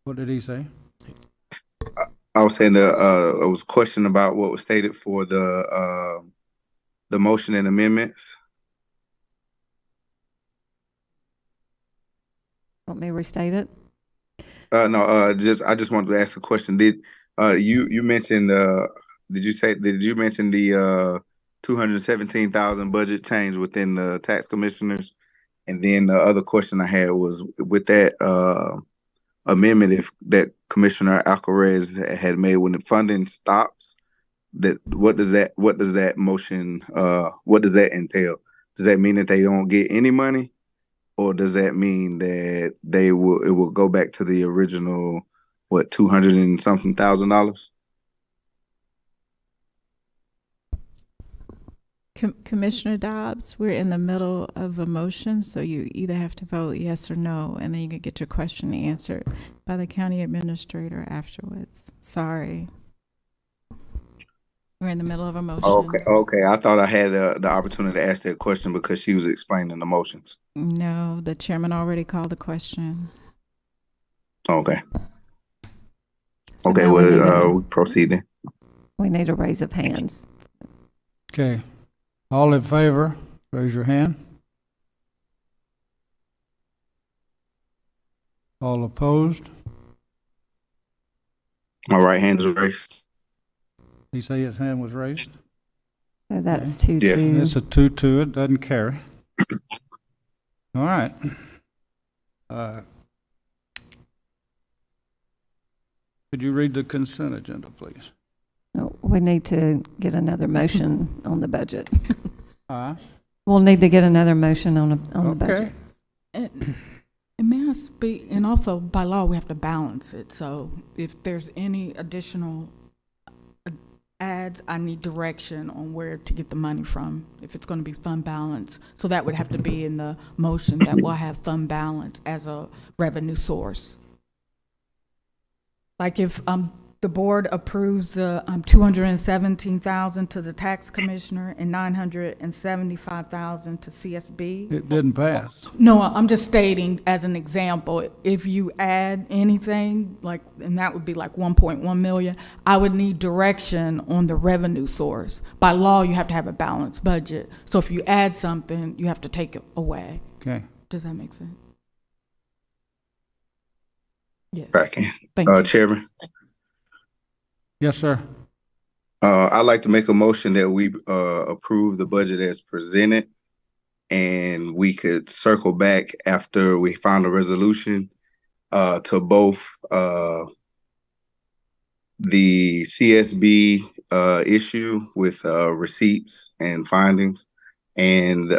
What did he say? I was saying it was a question about what was stated for the motion and amendments. Want me to restate it? No, I just wanted to ask a question. Did you mention did you mention the 217,000 budget change within the tax commissioners? And then the other question I had was with that amendment that Commissioner Alcaraz had made when the funding stops, what does that motion what does that entail? Does that mean that they don't get any money, or does that mean that it will go back to the original $200 and something thousand? Commissioner Dobbs, we're in the middle of a motion, so you either have to vote yes or no, and then you can get your question answered by the county administrator afterwards. Sorry. We're in the middle of a motion. Okay. I thought I had the opportunity to ask that question because she was explaining the motions. No, the chairman already called the question. Okay. So Okay, now well, proceed then. we need a raise of hands. Okay. All in favor, raise your hand. All opposed? My right hand is raised. He say his hand was raised? So that's Okay. 2-2. Yes. It's a 2-2, it doesn't carry. All right. Could you read the consent agenda, please? No, we need to get another motion on the budget. Aye. We'll need to get another motion on the Okay. budget. And may I speak, and also by law, we have to balance it, so if there's any additional adds, I need direction on where to get the money from, if it's gonna be fund balance. So that would have to be in the motion that we'll have fund balance as a revenue source. Like if, the board approves the, $217,000 to the tax commissioner and $975,000 to CSB. It didn't pass. No, I'm just stating as an example, if you add anything, like, and that would be like 1.1 million, I would need direction on the revenue source. By law, you have to have a balanced budget. So if you add something, you have to take it away. Okay. Does that make sense? Yeah. Back in. Thank you. Chairman. Yes, sir. I'd like to make a motion that we approve the budget as presented, and we could circle back after we found a resolution to both the CSB issue with receipts and findings, and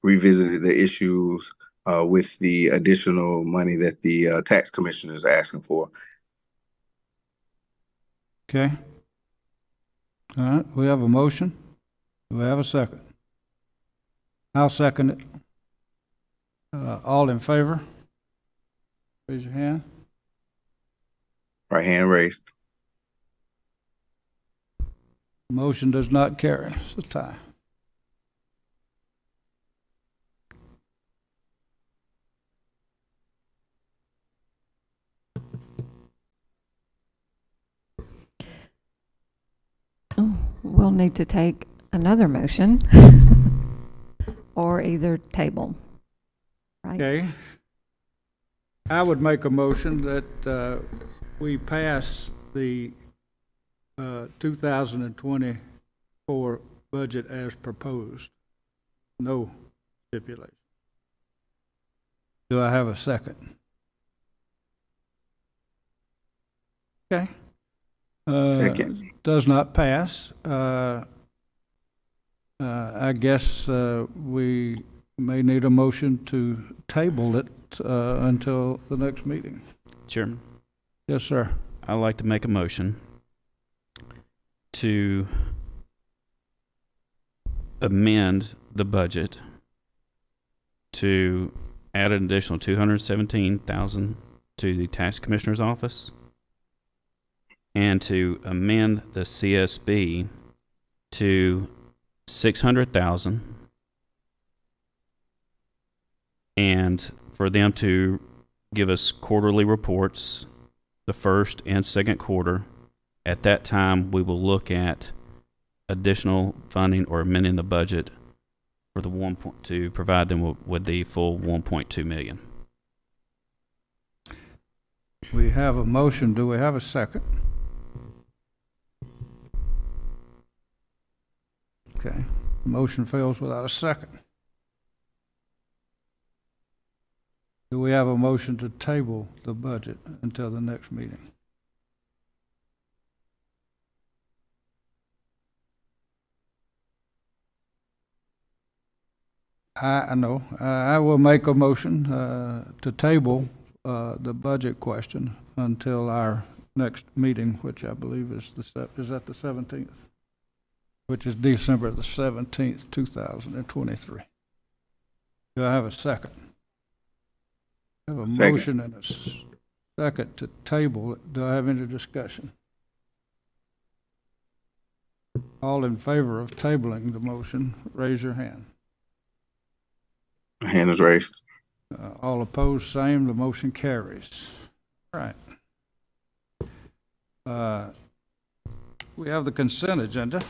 revisit the issues with the additional money that the tax commissioner is asking for. Okay. All right, we have a motion. Do we have a second? I'll second it. All in favor? Raise your hand. Right hand raised. Motion does not carry. It's a tie. We'll need to take another motion or either table, right? Okay. I would make a motion that we pass the 2024 budget as proposed. No stipulation. Do I have a second? Okay. Second. Does not pass. I guess we may need a motion to table it until the next meeting. Chairman, Yes, sir. I'd like to make a motion to amend the budget to add an additional $217,000 to the tax commissioner's office, and to amend the CSB to $600,000, and for them to give us quarterly reports the first and second quarter. At that time, we will look at additional funding or amending the budget for the to provide them with the full 1.2 million. We have a motion. Do we have a second? Okay. Motion fails without a second. Do we have a motion to table the budget until the next meeting? I know. I will make a motion to table the budget question until our next meeting, which I believe is is that the 17th? Which is December the 17th, 2023. Do I have a second? I have a Second. motion and a second to table it. Do I have any discussion? All in favor of tabling the motion, raise your hand. Hand is raised. All opposed, same. The motion carries. All right. We have the consent agenda.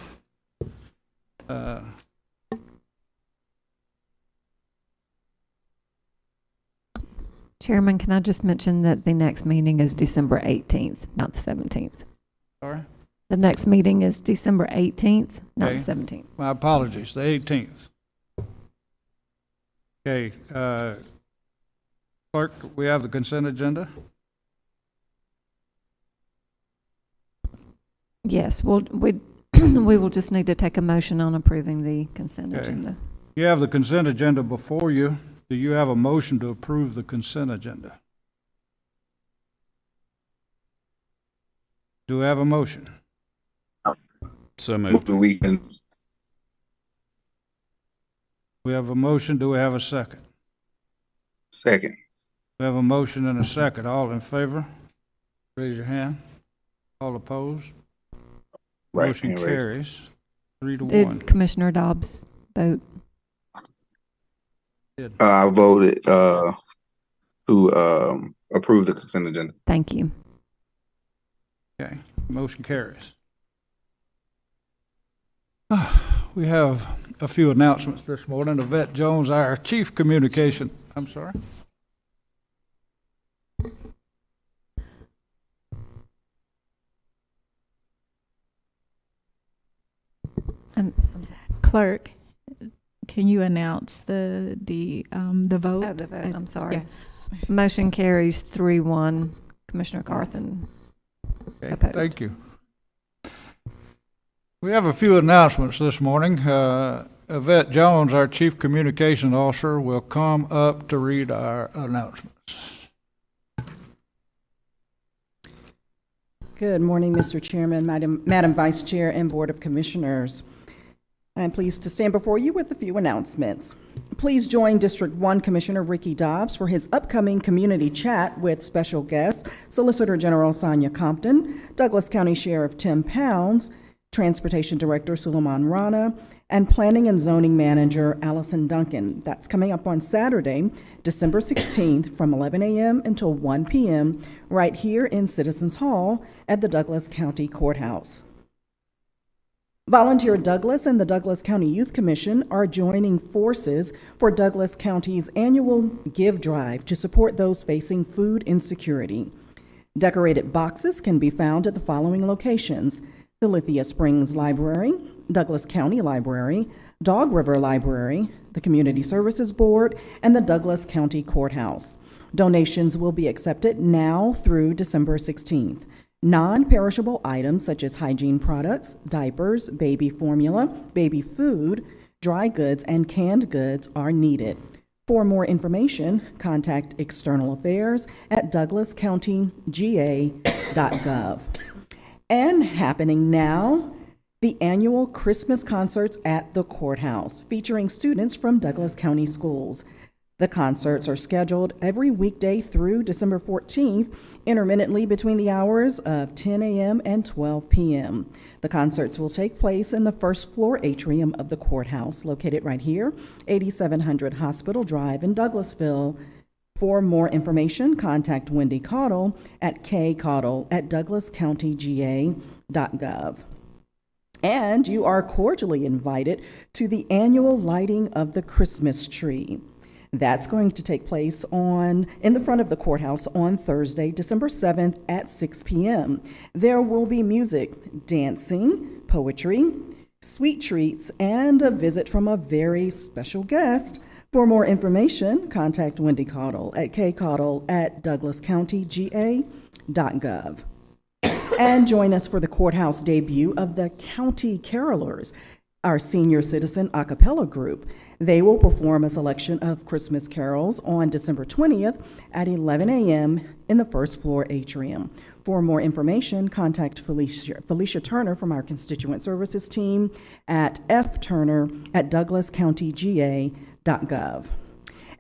Chairman, can I just mention that the next meeting is December 18th, not the 17th? Sorry? The next meeting is December 18th, not Okay. the 17th. My apologies, the 18th. Okay, clerk, we have the consent agenda? Yes, we will just need to take a motion on approving the consent Okay. agenda. You have the consent agenda before you. Do you have a motion to approve the consent agenda? Do we have a motion? So moved. We can. We have a motion. Do we have a second? Second. We have a motion and a second. All in favor? Raise your hand. All opposed? Right Motion hand raised. carries 3-1. Did Commissioner Dobbs vote? I voted to approve the consent agenda. Thank you. Okay, motion carries. We have a few announcements this morning. Yvette Jones, our Chief Communication, I'm sorry. Clerk, can you announce the vote? Oh, the vote, I'm sorry. Yes. Motion carries 3-1. Commissioner Carthen Okay, opposed. thank you. We have a few announcements this morning. Yvette Jones, our Chief Communication Officer, will come up to read our announcements. Good morning, Mr. Chairman, Madam Vice Chair, and Board of Commissioners. I am pleased to stand before you with a few announcements. Please join District 1 Commissioner Ricky Dobbs for his upcoming community chat with special guests, Solicitor General Sonia Compton, Douglas County Sheriff Tim Pounds, Transportation Director Suleiman Rana, and Planning and Zoning Manager Allison Duncan. That's coming up on Saturday, December 16th from 11 a.m. until 1 p.m. right here in Citizens Hall at the Douglas County Courthouse. Volunteer Douglas and the Douglas County Youth Commission are joining forces for Douglas County's annual Give Drive to support those facing food insecurity. Decorated boxes can be found at the following locations: the Lithia Springs Library, Douglas County Library, Dog River Library, the Community Services Board, and the Douglas County Courthouse. Donations will be accepted now through December 16th. Non-perishable items such as hygiene products, diapers, baby formula, baby food, dry goods, and canned goods are needed. For more information, contact External Affairs at douglascountyga.gov. And happening now, the annual Christmas concerts at the courthouse, featuring students from Douglas County schools. The concerts are scheduled every weekday through December 14th, intermittently between the hours of 10 a.m. and 12 p.m. The concerts will take place in the first floor atrium of the courthouse, located right here, 8700 Hospital Drive in Douglasville. For more information, contact Wendy Caudle at kcaudle@douglascountyga.gov. And you are cordially invited to the annual lighting of the Christmas tree. That's going to take place in the front of the courthouse on Thursday, December 7th at 6 p.m. There will be music, dancing, poetry, sweet treats, and a visit from a very special guest. For more information, contact Wendy Caudle at kcaudle@douglascountyga.gov. And join us for the courthouse debut of the County Carolers, our senior citizen a cappella group. They will perform a selection of Christmas carols on December 20th at 11 a.m. in the first floor atrium. For more information, contact Felicia Turner from our constituent services team at fturner@douglascountyga.gov.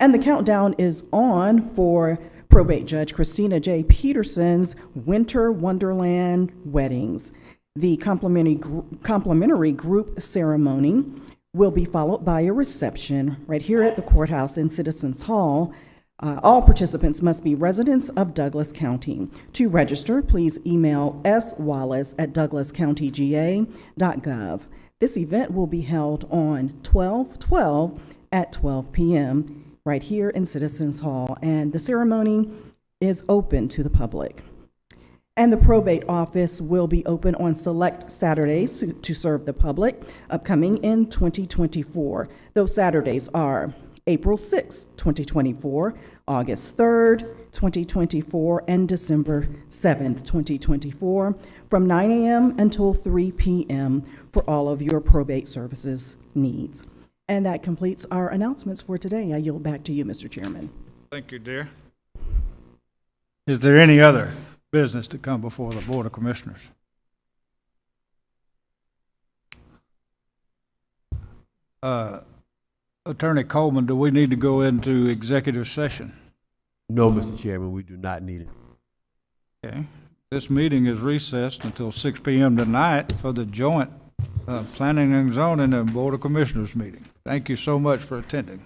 And the countdown is on for Probate Judge Christina J. Peterson's Winter Wonderland Weddings. The complimentary group ceremony will be followed by a reception right here at the courthouse in Citizens Hall. All participants must be residents of Douglas County. To register, please email swallace@douglascountyga.gov. This event will be held on 12/12 at 12 p.m. right here in Citizens Hall, and the ceremony is open to the public. And the probate office will be open on select Saturdays to serve the public, upcoming in 2024. Those Saturdays are April 6th, 2024, August 3rd, 2024, and December 7th, 2024, from 9 a.m. until 3 p.m. for all of your probate services needs. And that completes our announcements for today. I yield back to you, Mr. Chairman. Thank you, dear. Is there any other business to come before the Board of Commissioners? Attorney Coleman, do we need to go into executive session? No, Mr. Chairman, we do not need it. Okay. This meeting is recessed until 6 p.m. tonight for the joint Planning and Zoning and Board of Commissioners meeting. Thank you so much for attending.